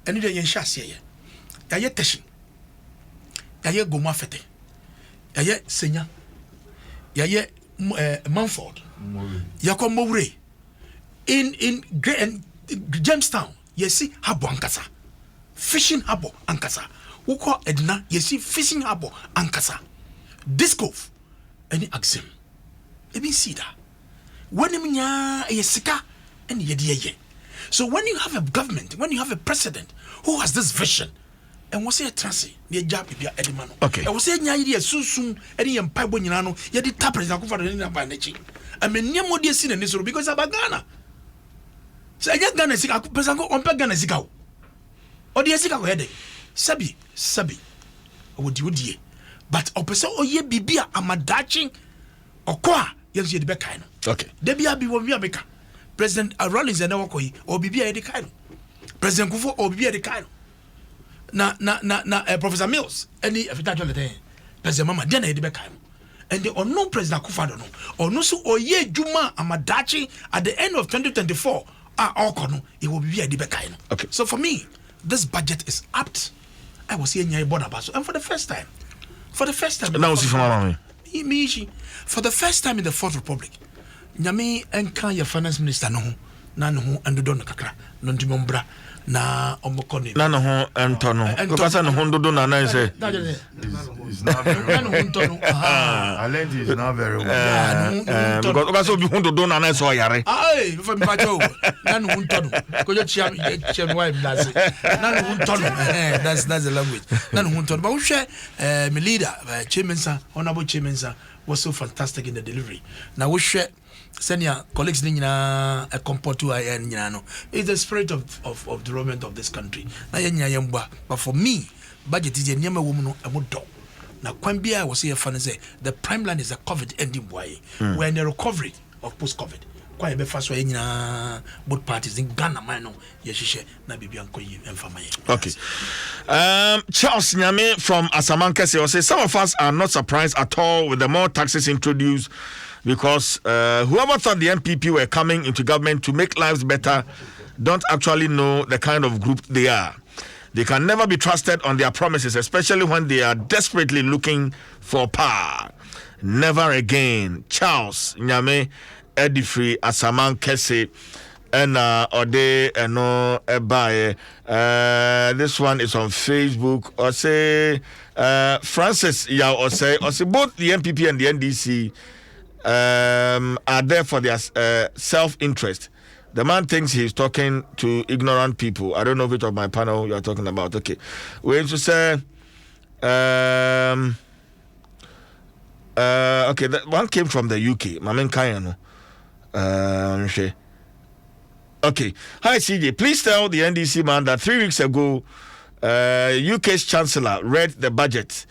and the Yenshas here. Teshin. Yaye Goma Fete, Yaye Senya, Yaye Mumford, Yako Moure, in Jamestown, you see Habo Ankasa, fishing Habo Ankasa, Uko Edna, you see fishing Habo Ankasa, Discov, any Axim, Ebi Sida, when you a Sika and Yediye. So when you have a government, when you have a president who has this vision, and was a transi near Jappy Edimano. Okay. I was saying, idea soon, any empire when you know, yet the tappers are covered in a banaching. I mean, no more dear sin in this room because I'm a Ghana. So I just Ghana Sika, Pesango on Pagana Sika. Or the Sika headache. Sabi, would you dear? But Opesa or ye bibia am a daching or qua, yes, you'd be kind. Okay. Debia be one Yamaka. President Rollins and Okoi or Bibia de Kaino. President Kufo or Bibia de Kaino. Professor Mills any afita jole President Mama dia na yede be kai and the unknown President Akufo-Addo no ono so oye juma amadachi at the end of 2024 no it will be yede be kai no. Okay, so for me this budget is apt. I was here near border baso and for the first time now see from mama me for the first time in the Fourth Republic nyame enka your finance minister no na no ando don kakra no ndimombra na omokoni na no ho ento no because na ho ndodo na na say it's not very well. Alent is not very well because obi ho ndodo na na so yare for me pacho na no ntono ko je chiam wife that's na no ntono that's the language na no ntono but we share me leader Chimensa honorable Chimensa was so fantastic in the delivery now we share senior colleagues nyina a comportu ayen nyina no is the spirit of development of this country na yenya yemba but for me budget is nyama wo mu no amodo na kwan bia wo say fa no say the prime line is a COVID ending boy we are in the recovery of post COVID kwa be fa so nyina both parties in Ghana man no ye hihye na bibia nkoyi emfama ye. Okay, Charles Nyame from Asamankese say some of us are not surprised at all with the more taxes introduced because whoever thought the MPP were coming into government to make lives better don't actually know the kind of group they are. They can never be trusted on their promises, especially when they are desperately looking for power. Never again. Charles Nyame Edifree Asamankese and Ode no Ebaye. This one is on Facebook. Or say Francis Yao or say both the MPP and the NDC are there for their self-interest. The man thinks he's talking to ignorant people. I don't know which of my panel you are talking about. Okay, we're to say okay, that one came from the UK. Mamen Kayano. Okay, hi CJ. Please tell the NDC man that 3 weeks ago, UK's Chancellor read the budget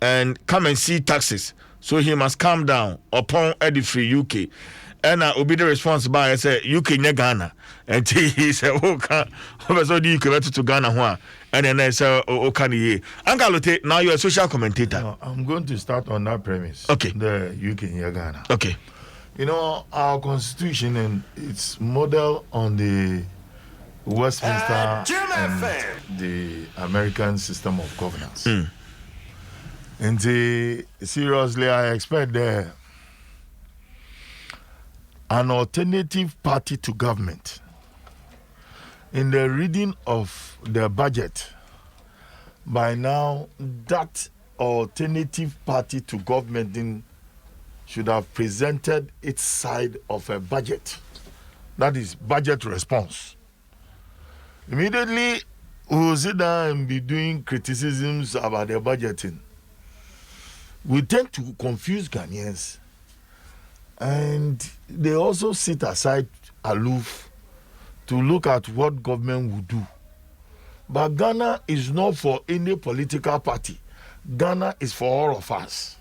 and come and see taxes. So he must calm down upon Edifree UK. And will be the response by I say UK ne Ghana. And he said, oh, so do you come to Ghana? And then I said, oh, can you? Angalote, now you're a social commentator. No, I'm going to start on that premise. Okay. The UK ne Ghana. Okay. You know, our constitution and it's modeled on the Westminster and the American system of governance. And seriously, I expect an alternative party to government. In the reading of the budget, by now, that alternative party to government should have presented its side of a budget. That is budget response. Immediately, we will sit down and be doing criticisms about the budgeting. We tend to confuse Ghanaians, and they also sit aside aloof to look at what government will do. But Ghana is not for any political party. Ghana is for all of us.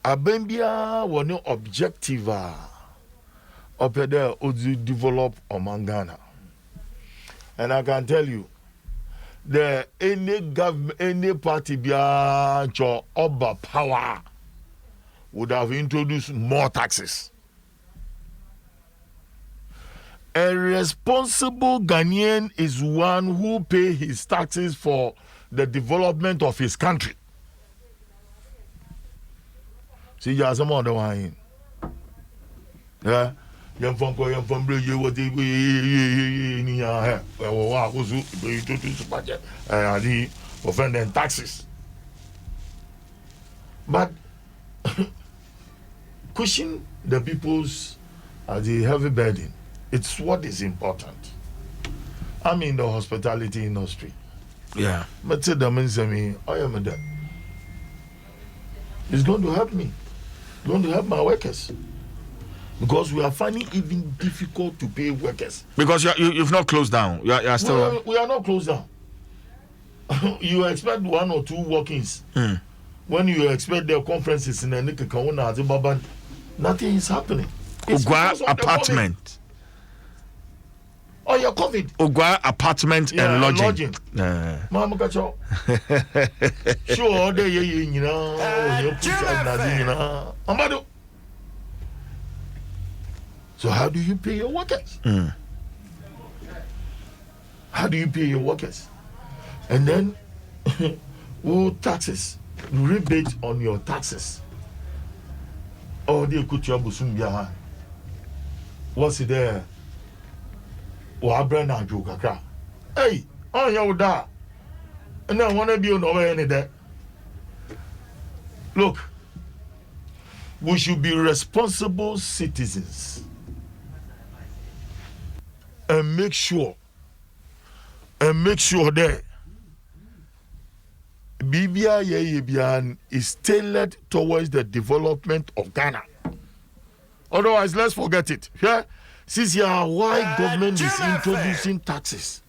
Abembia was no objective up there to develop among Ghana. And I can tell you, any party beyond over power would have introduced more taxes. A responsible Ghanaian is one who pays his taxes for the development of his country. See, you have some other one. Yeah. Young from you what they offending taxes. But pushing the people's the heavy burden, it's what is important. I'm in the hospitality industry. Yeah. But Adom Nsem, I am that. It's going to help me. It's going to help my workers. Because we are finding it even difficult to pay workers. Because you've not closed down. You are still. We are not closed down. You expect 1 or 2 walk-ins. When you expect their conferences in the Nika, nothing is happening. Ugwa apartment. Oh, your COVID. Ogwa apartment and lodging. Mama kacho. Sure, they you know. Amado. So how do you pay your workers? How do you pay your workers? And then, taxes, rebate on your taxes. Oh, they could you have what's it there? Wabrana Jukaka. Hey, on your da. And I want to be on over any day. Look, we should be responsible citizens and make sure that BBI is tailored towards the development of Ghana. Otherwise, let's forget it. Yeah? Since why government is introducing taxes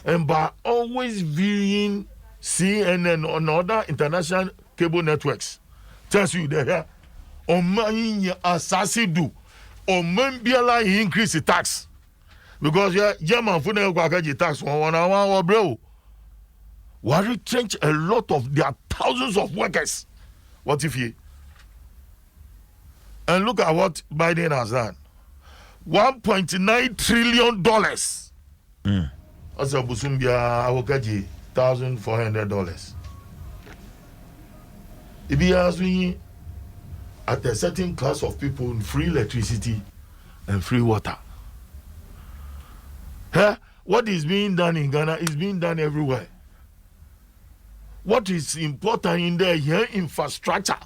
and by always viewing CNN on other international cable networks, tells you that on assassin do on membiala increase the tax because German food tax one bro. We retrench a lot of their thousands of workers. What if you? And look at what Biden has done. $1.9 trillion. As a Busumbia Awokaji, $1,400. If he has been at a certain class of people in free electricity and free water. What is being done in Ghana is being done everywhere. What is important in there here? Infrastructure,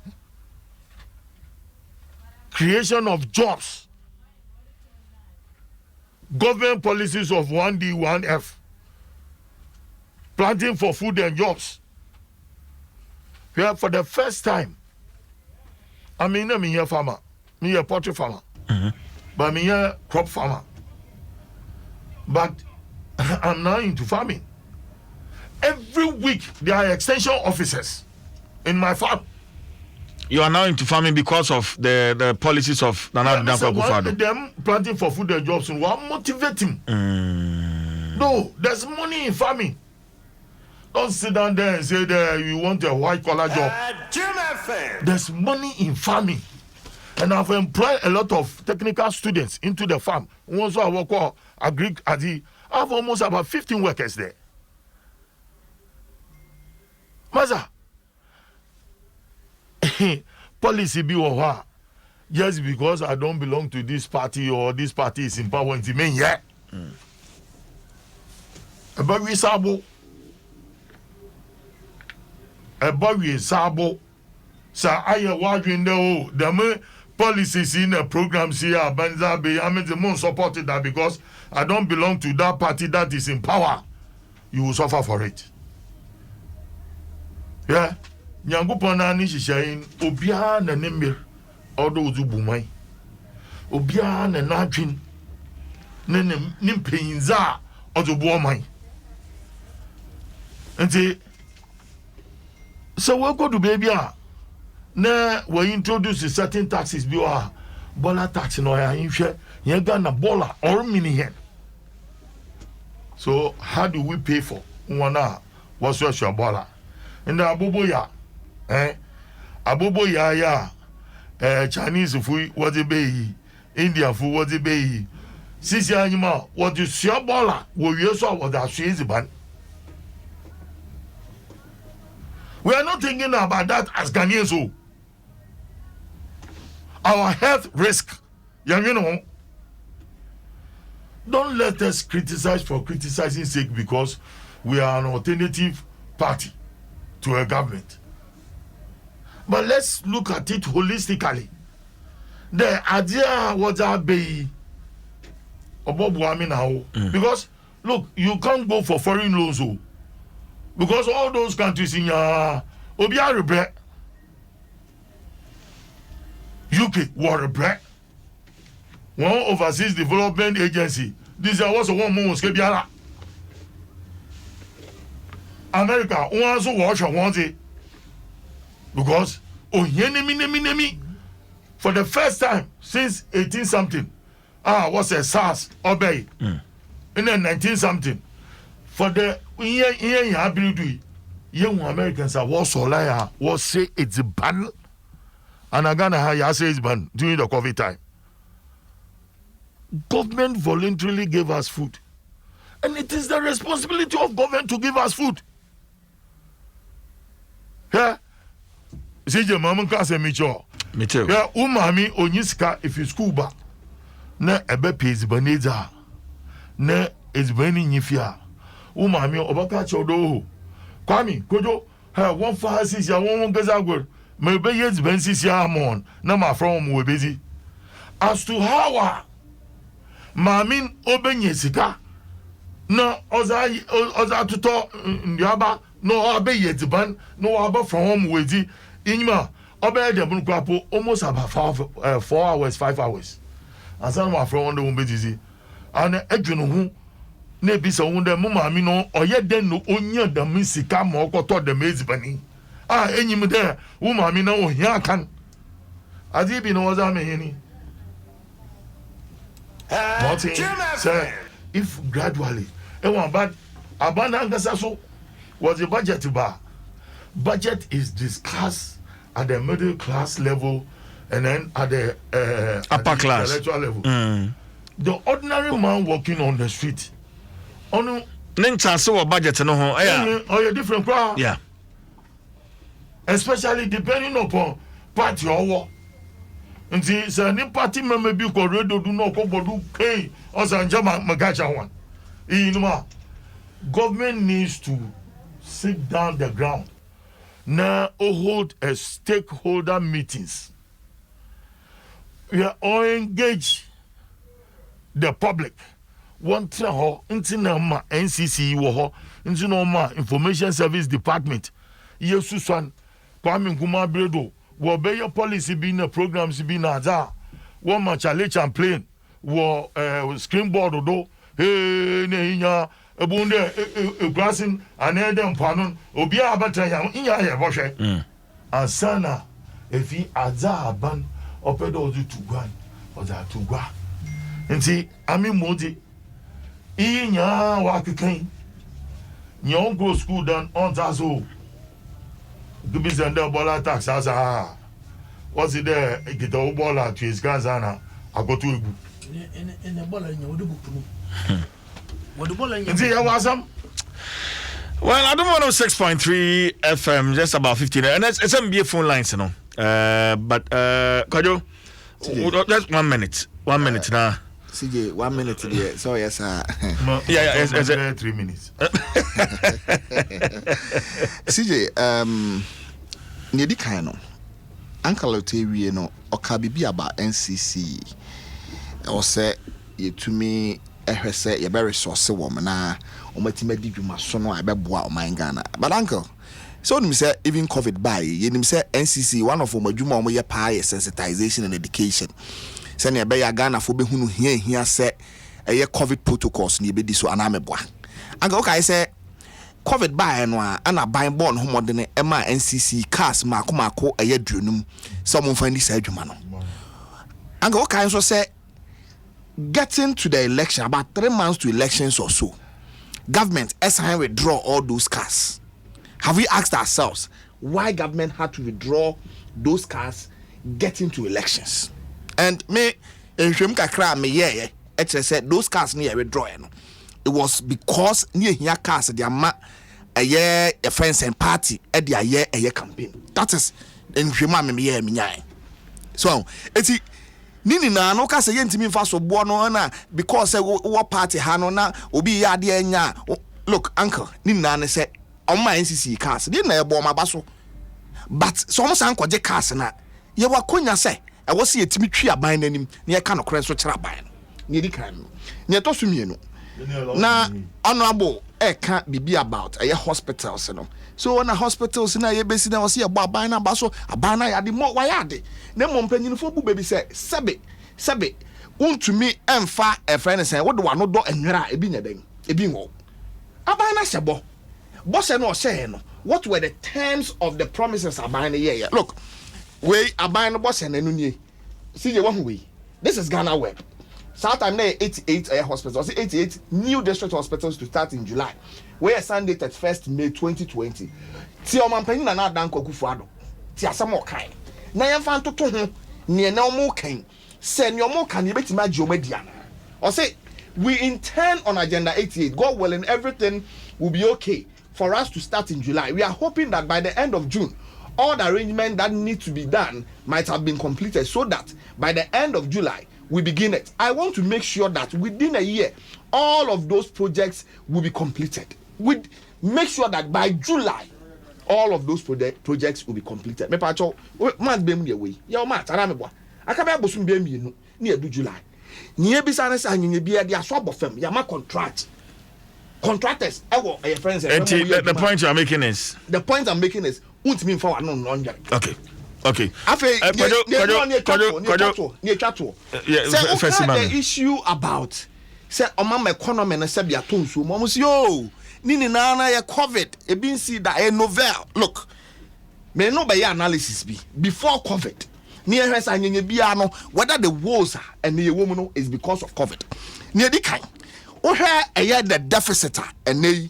creation of jobs, government policies of 1D, 1F, planting for food and jobs. Here for the first time, I'm a farmer, I'm a poultry farmer, but I'm a crop farmer. But I'm now into farming. Every week there are extension officers in my farm. You are now into farming because of the policies of Nana Dankwa. Them planting for food and jobs and what motivating. No, there's money in farming. Don't sit down there and say that you want a white collar job. There's money in farming. And I've employed a lot of technical students into the farm. Also, I work on I have almost about 15 workers there. Maza, policy be or just because I don't belong to this party or this party is in power in the main yet. But we sabo. But we sabo. So I was in the policies in the programs here. Banza be I mean the most supported that because I don't belong to that party that is in power. You will suffer for it. Yeah, Nyangupona ni shishain obia na nemir odo uzubumai obia na nadwin ne mpeinza ozobuomai nti so we go to baby na we introduce certain taxes bi wa bola tax no ya nhwe ye Ghana bola or mini here. So how do we pay for one what's your bola? And Aboboya, Aboboya, Chinese food, what the bay, Indian food, what the bay. Sisi animal, what you see a baller, what you saw was that she's ban. We are not thinking about that as Ghanaians. Our health risk, you know. Don't let us criticize for criticizing sake because we are an alternative party to a government. But let's look at it holistically. The idea was a be because look, you can't go for foreign loans because all those countries in Obiara bread, UK water bread, one overseas development agency. This was one more Skebiara. America also watch and want it because for the first time since 18 something was a SARS obey in the 19 something for the here ability young Americans are was liar was say it's ban and again I say it's ban during the COVID time. Government voluntarily gave us food, and it is the responsibility of government to give us food. Yeah, see your mama can say me too. Yeah, umami onyiska if you school back. Na ebe pays baneza. Na is bani nyifia. Umami obaka chodo. Kwami kojo ha 156 ya 1 gazagor. Maybe yes ben 6 ya amon. Na ma from we busy. As to how mamin obenye sika. Na oza tuto ndiaba no abe yetiban no aba from we inma obe de bunkapo almost about 4 hours 5 hours. And some of from the woman busy. And edwin hu na bisa hu dem maami no oye den no onya da misika ma okoto da mezibani. Enyim de wo maami na ohia kan. Adi bi no waza me hini. Martin say if gradually bad abandon so was the budget bar. Budget is discussed at the middle class level and then at the upper class intellectual level. The ordinary man walking on the street on budget no different crowd. Yeah. Especially depending upon party or war. And see, any party member be correct do not go do pay or Sanjama Magacha one. Government needs to sit down the ground now hold a stakeholder meetings. We are all engaged the public. One traho intinama NCC wo intinoma Information Service Department. Yesusan Kwame Nkrumah Bredo wo be your policy be na programs be na za wo ma challenge campaign wo screen board do hey ne nya ebunde grassing anede mpanon obi abata ya nya ya bohwe asana efi azaban opedo ozu tugwan oza tugwa nti ami modi nya wa keken nyon go school dan on tazo gibi zenda bola tax asa what's it there get o bola to his gazana agotu egbu in bola nya odu bukunu what bola nya nti ya wasam. Well, Adom 106.3 FM, just about 15, and it's MBA phone lines, you know. But Kajo, just 1 minute. 1 minute now. CJ, 1 minute there. So yes, yeah, 3 minutes. CJ, Nedi Kano, Uncle Otewi, no, or Kabibi about NCC, or say you to me. Say you're very saucy woman now. Did you must know I beboa my Ghana. But uncle, so him say even COVID by him say NCC one of my juma mo ye pie sensitization and education. Send ya be Ghana for be hunu here say a COVID protocols ni be this so anameboa. Uncle okay say COVID by no and a buy born home than Emma NCC cars mako a year drunum. Someone find this juma no. Uncle okay so say getting to the election, about 3 months to elections or so, government SIN withdraw all those cars. Have we asked ourselves why government had to withdraw those cars getting to elections? And me, said those cars near withdrawing. It was because near here cars the ama a year a friends and party at the year a year campaign. That is in me. So it's Nini na no ka say yentimi fa so bo no na because wo party ha no na obi ya de anya. Look uncle nini na ne say on my NCC cars dey na ebo ma baso but so mo san kwaje cars na ye wa konya say e wo se yetimi twi aban nanim na ye ka no kren so kira aban ne di kan no ne to so mienu na honorable ka bibi about a hospitals no so na hospitals na ye besi na wo se ye bo aban na baso aban na ya de mo wa ya de na mo mpanyinfo bu baby say sebe untumi emfa e friend say wo de wa no do enwera ebi nya den ebi ngo aban na sebo boss no say no what were the terms of the promises aban na ye look we aban no boss na no nie CJ wa hu we this is Ghana web Sometime there 88 hospitals, 88 new district hospitals to start in July. Where Sunday 31st May 2020. Ti omanpanyin na na dan Kwaku Fuado. Ti asamo kan. Na yemfa ntoto ho ne na omo kan. Se ne omo kan ye betima agi omadia na. Or say we intend on agenda 88. God willing, everything will be okay for us to start in July. We are hoping that by the end of June, all the arrangements that need to be done might have been completed so that by the end of July, we begin it. I want to make sure that within a year, all of those projects will be completed. We make sure that by July, all of those projects will be completed. Me pacho, mat be mu ye we. Ya mat ara me boa. Aka be abosum be mienu na edu July. Nye bisa na sa nynye bia dia so abofam ya ma contract. Contractors, friends. The point you are making is. The point I'm making is, okay. Okay. The issue about say my economy and say bia tonso. Mama say yo, nini na ya COVID. E bin see that a novel. Look, me no be analysis be before COVID. Near her saying bia no whether the woes are and the woman is because of COVID. Near the kind. Oh, here the deficit and they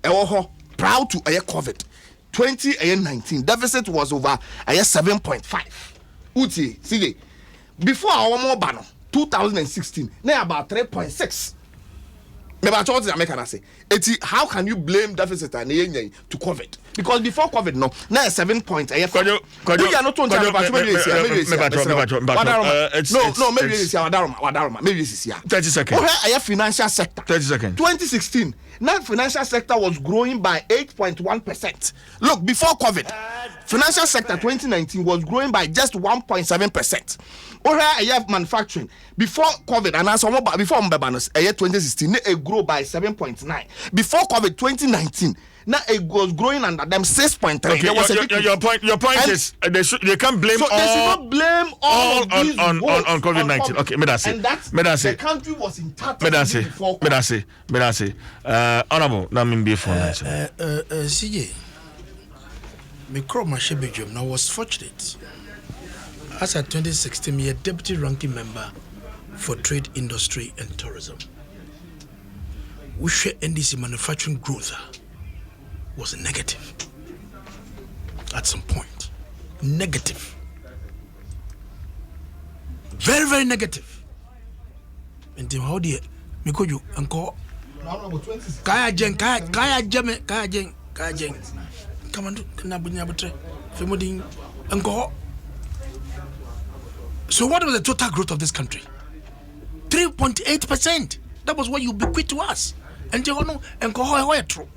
proud to a COVID 2019 deficit was over 7.5. Uti, see, before our more banner 2016, now about 3.6. How can you blame deficit and to COVID? Because before COVID, no, now 7 points. Maybe this is 30 seconds. Financial sector. 30 seconds. 2016, now financial sector was growing by 8.1%. Look, before COVID, financial sector 2019 was growing by just 1.7%. I have manufacturing before COVID and also before Mbebanos, 2016, it grew by 7.9. Before COVID 2019, now it was growing under them 6.3. Okay, your point is they can't blame all. They should not blame all on COVID-19. Okay, me that say. The country was in touch before. Me that say. Honorable, na me be for CJ, me crow my shebejum. Now was fortunate. As at 2016, me a deputy ranking member for trade, industry, and tourism. We share NDC manufacturing growth was negative at some point. Negative. Very, very negative. And then how do you make you uncle? Kaya jeng. Come on, can uncle. So what was the total growth of this country? 3.8%. That was what you bequeathed to us. And you know, and go true.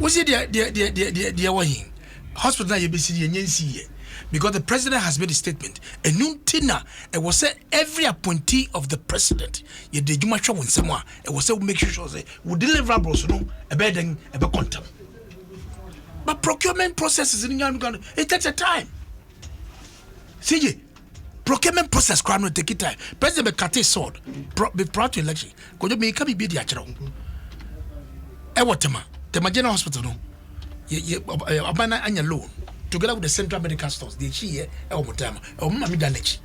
Was it the way hospital you be see because the president has made a statement. A new tina it was said every appointee of the president. You did you much when someone it was said make sure say we deliver a bed and a quantum. But procurement processes in Uganda it takes a time. See, procurement process can take it time. President Kate sword be proud to election. Could you make me be the actual? The General Hospital, no, abana anya loan together with the Central Medical Stores. The here, time, Mammy Danich.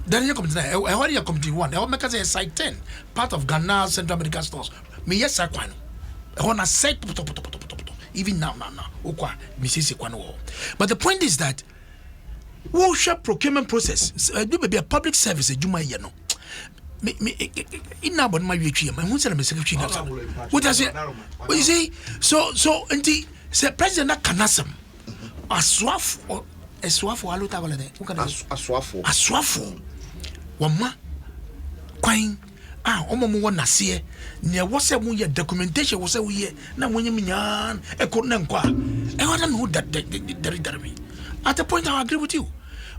Then you come to I already committee one. I make us a site 10, part of Ghana Central Medical Stores. Me, yes, I can. I want to say, even now, Okwa, Mrs. Kwano. But the point is that who shall procurement process? Do be a public service, a Juma Yano. In now, but my VHM, my own secretary. What does it? What you say? So, auntie, say President Kanasam, a swaf or a swaf or a swaf. Wama, quine, Omo one Nasia, near what's a moon documentation was a year. Now, when you mean, I couldn't inquire. I want to know that at the point I agree with you.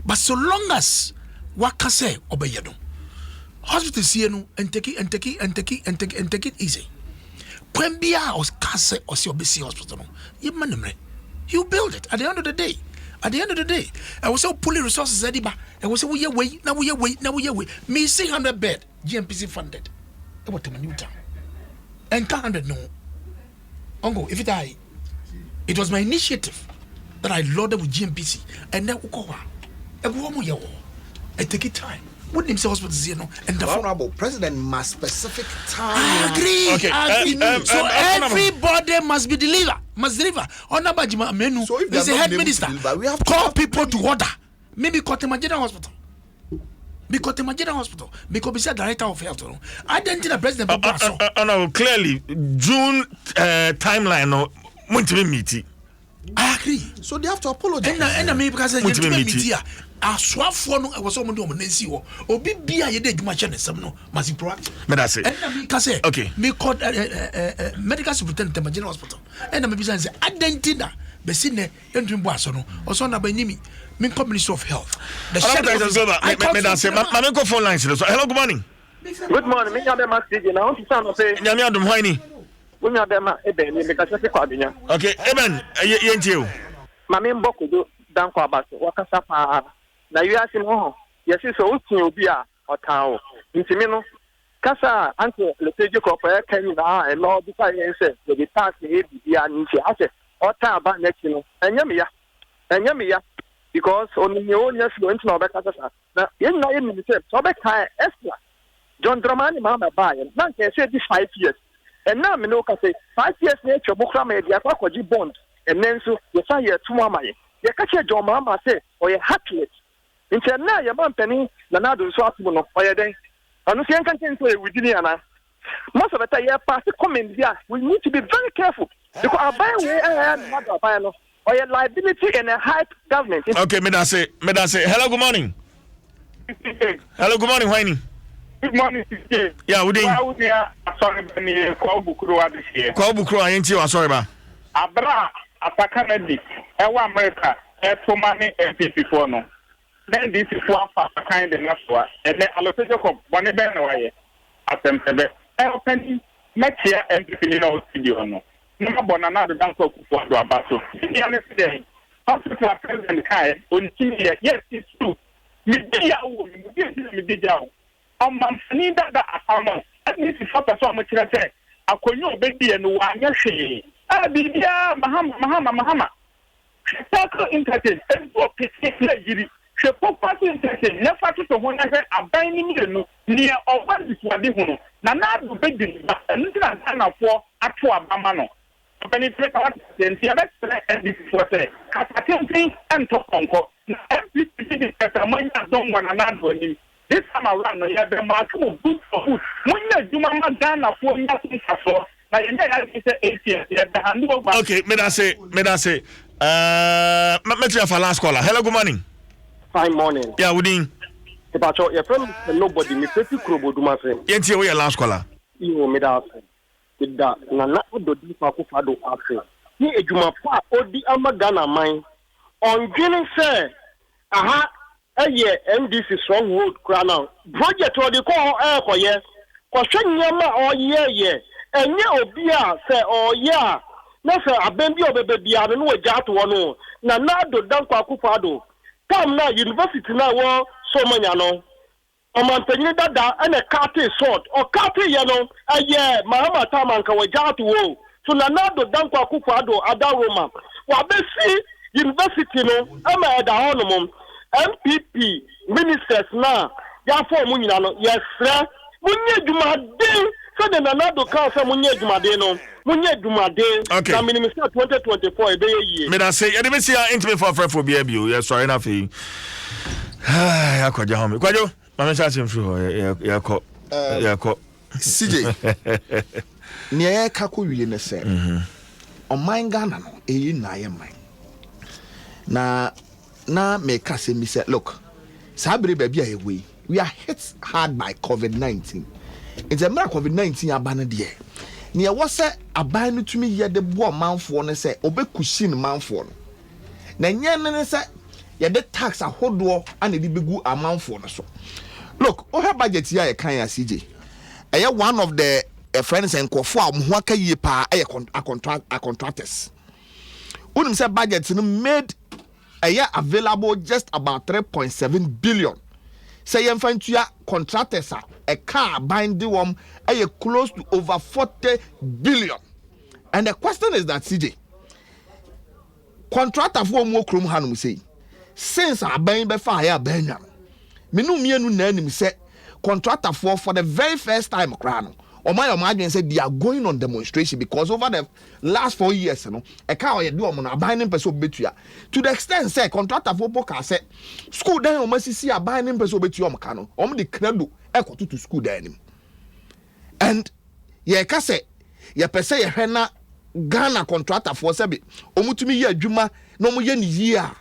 But so long as what can say, Obayado. Hospital see no and take it easy. When Bia or Kase or CBC hospital, you build it at the end of the day. I was so pulling resources at Iba. I was we wait, now we wait. Me 600 bed, GMPC funded. About a new town. And 200 no. Uncle, if it was my initiative that I loaded with GMPC and then Ukowa. It take it time. What name say hospitals here no? And the Honorable President must specific time. I agree. Okay. So everybody must be deliver. Must deliver. Honorable Jima Menu So if is the head minister. We have to call people to order. Maybe Kotema General Hospital. Because the General Hospital, because beside director of health, I didn't think the president. No, clearly June timeline no meet. I agree. So they have to apologize. And I mean because I no was someone doing Nancy or be a day much and some no must be proactive. But that's it. And I mean because okay. Me called medical superintendent of General Hospital. And I mean because I didn't think that Besine entering Boasono or son of Benimi. Ministry of Health. The phone lines. Hello, good morning. Good morning. Me nyame message na on san say. Nyame Adom Hwani. We nyame ma ebe ni me ka se kwa binya. Okay, Eben, yentie o. Ma me mboko do dan kwa baso. Wakasa pa na yu asim ho. Yesi so utin obi a otan o. Ntimi no kasa anti le teje ko pa kan na e lo bi fa yen se the tax e bi ya nti ase otan ba next no. Enyame ya. Because on the own yes going to know back as now in the same so back extra John Dramani mama buy and now can say this 5 years and now me no can say 5 years nature bukra me dia kwa kwaji bond and then so you say here 2 mama ye catch John mama say or you hacklet into now your man penny na na do so atumo no or you den anu say kan say within here most of the time pass the comment there we need to be very careful because I buy we not buy no or your liability in a high government. Okay, me da say. Hello, good morning. Hello, good morning, Wayne. Good morning, sister. Yeah, we did. Sorry, Benny, call Bukuru this year. Call Bukuru, I ain't you, sorry, ba. Abra, Apakanadi, Ewa America, Etomani, MPP for no. Then this is one for a kind of Naswa, and then allocation of one event away. At them, Penny, next year, MPP in our studio. No bonana the dance of Kufuado Abaso. Yesterday, hospital president Kai, yes, it's true. Media, Manfanida that Asama, at least it's not so much I say. I could know baby and one yashi. Bibia, Mahama. Tackle entertain, and for particular giddy. She put party entertain, never to one I said, a binding near or what is what they want. Nana to beg the and for at Bamano. Penetrate our then and this is what say. Captain and talk on call. MPP don't want another him. This time around, you have the mark of good for food. When you mama done a 4 nothing for. Now you say 8 years. Okay, may I say, for last caller. Hello, good morning. Fine morning. Yeah, we did. Your friend nobody, me pretty crobo do my friend. Yes, you are last caller. You made us. Da na na ododi fa ko fado afi ni ejuma pa odi amagana man onjini se aha eye MDC stronghold kra now project odi ko koye ko hwenyama oyeye enye obi a se oye a na se abembi obebebia no wagya to no na na do dan kwa ko fado tam na university na wo so manya no Omantenyi dada ene kate sword o kate ye no aye mahama tamanka wajatu wo so na nado dankwa Akufo-Addo adaroma wa besi university no ama eda honomom MPP ministers na ya fo mu nyina no yesre munye dwumade so de na nado ka so munye dwumade no munye dwumade na minister 2024 ebe ye me da say e dey see intimate for bia bio yes sorry na fe ya kwaja home kwajo mama chachi mfru ya ko CJ ne ka ko wie ne se oman Ghana no eyi na ye man na me ka se mi say look sabre ba bia we are hit hard by COVID-19 it's a COVID-19 abana de ne wose aban no tumi ye de bo manfo no se obekusin manfo no na nyen ne se ye de tax ahodo ana de begu amanfo no so look o have budget here e kan ya CJ one of the friends and kofo a mo aka yie pa contractors unim say budget no made available just about 3.7 billion say yemfantua contractors a car binding one close to over 40 billion and the question is that CJ contractor for mo krom hanum say since aban be fa ya banya menu mienu na anim say contractor for the very first time krano Omaya said they are going on demonstration because over the last 4 years, a car you do a binding person betua. To the extent say contractor for Boka said school then almost see a binding person betua mcano. The credo echo to school then. And ye kase ye pese ye hena Ghana contractor for sebi. Omutumi ye juma no mo ye ni year.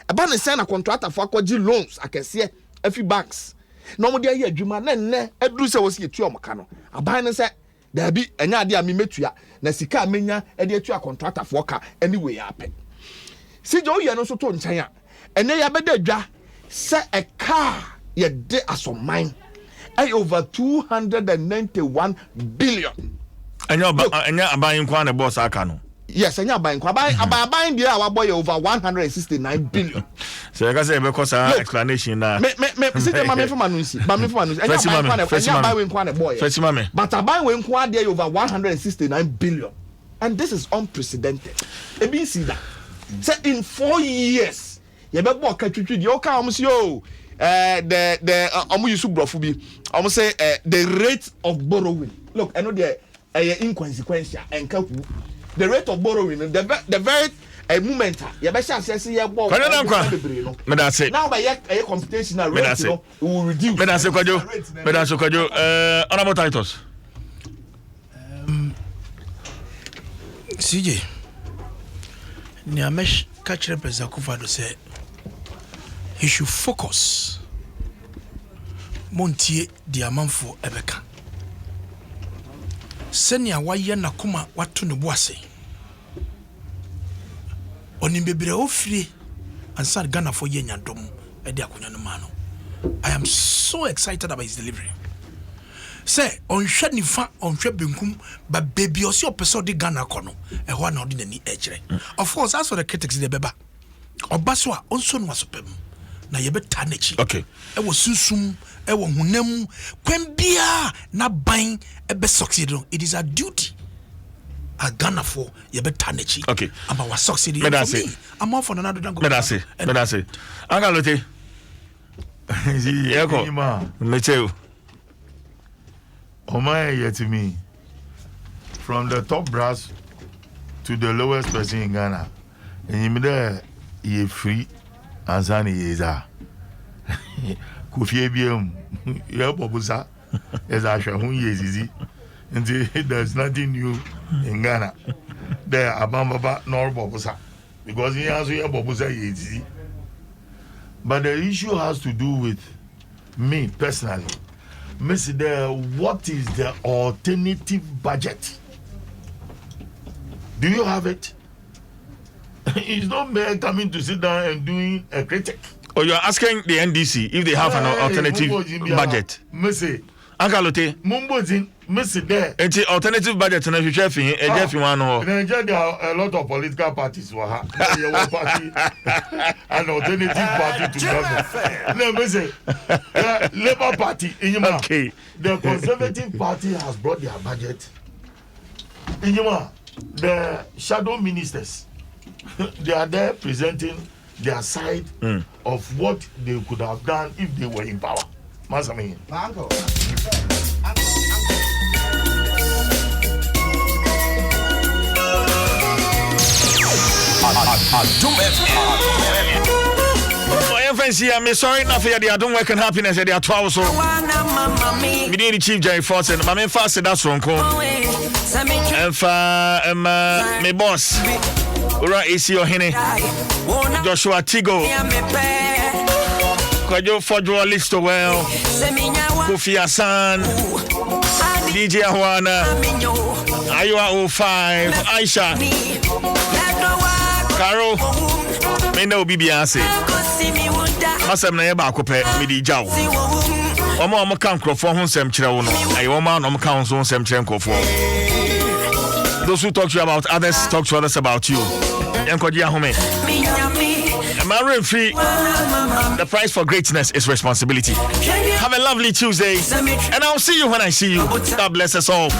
Eba ne send a contractor for kwaji loans akese every banks. No mo dey adwuma na nne aduru se wosi etua omka no aban ne se da bi enya ade a me metua na sika amenya e dey etua contractor for ka anyway ape si jo ye no so to nchen a ene ya beda dwa se a car ye de asoman over 291 billion enya aban kwa na boss aka no. Yes, enya aban kwa aban dia wa boy over 169 billion. So you can say because explanation na. Me see the mama from anusi. Mama from anusi. Enya aban we kwa na boy. But aban we kwa dia over 169 billion. And this is unprecedented. E be see that. Say in 4 years, you be bo ka twitwi di o ka am say o the amu yusu brofo bi. Am say the rate of borrowing. Look, I know the inconsequential enka the rate of borrowing, the very moment, you better say, yeah, now by a computational rate, will reduce. Honorable titles. CJ, Niamesh catch representative to say he should focus. Montie diamantfo ebeka. Senya waye na kuma watu ne boase onimbebere ofiri ansar Ghana for ye nyadom e de akonya no ma no. I am so excited about his delivery. Say onhwe nifa onhwe benkum ba baby osi opese de Ghana kono e ho na odi nani echire. Of course as for the critics de beba obaso a onso no asopem na ye beta na chi. Okay. E wo sunsum e wo hunam kwambia na ban e be succeed. It is a duty a Ghana for ye beta na chi. Okay. Ama wa succeed for me. I'm off on another than go. Medase. Angalote. Yeko. Meteo. Omaye yet to me from the top brass to the lowest person in Ghana. And you there ye free and Sani Yeza. Kofi Bium, ya Bobusa, as I shall who is easy. And there's nothing new in Ghana. There, Abamba nor Bobusa. Because he has here Bobusa easy. But the issue has to do with me personally. Mr. There, what is the alternative budget? Do you have it? It's not mere coming to sit down and doing a critic. Oh, you're asking the NDC if they have an alternative budget. Mr. Angalote. Mumbozin, Mr. There. It's alternative budget and if you chef in a one or there are a lot of political parties who have party an alternative party to government. No, Mr. Labour Party in Yuma. Okay. The Conservative Party has brought their budget. In Yuma, the shadow ministers, they are there presenting their side of what they could have done if they were in power. Masami. Adom FM. I'm sorry not for the Adom work and happiness at the 12 so. We need the Chief Jerry Fortin. My main fast that's one call. And for my boss. Ura AC Ohene. Joshua Tigo. Kwajo Fodro Listo well. Kofi Hassan. DJ Ahwana. Ayua 05. Aisha. Carol. Me no Bibiase. Masam na yeba akope me di jaw. Omo kan krofo ho nsem kire wo no. Ayi omo na omo kan ho nsem kire nkofo. Those who talk to you about others talk to others about you. Yankoji ahome. Free. The price for greatness is responsibility. Have a lovely Tuesday, and I'll see you when I see you. God bless us all.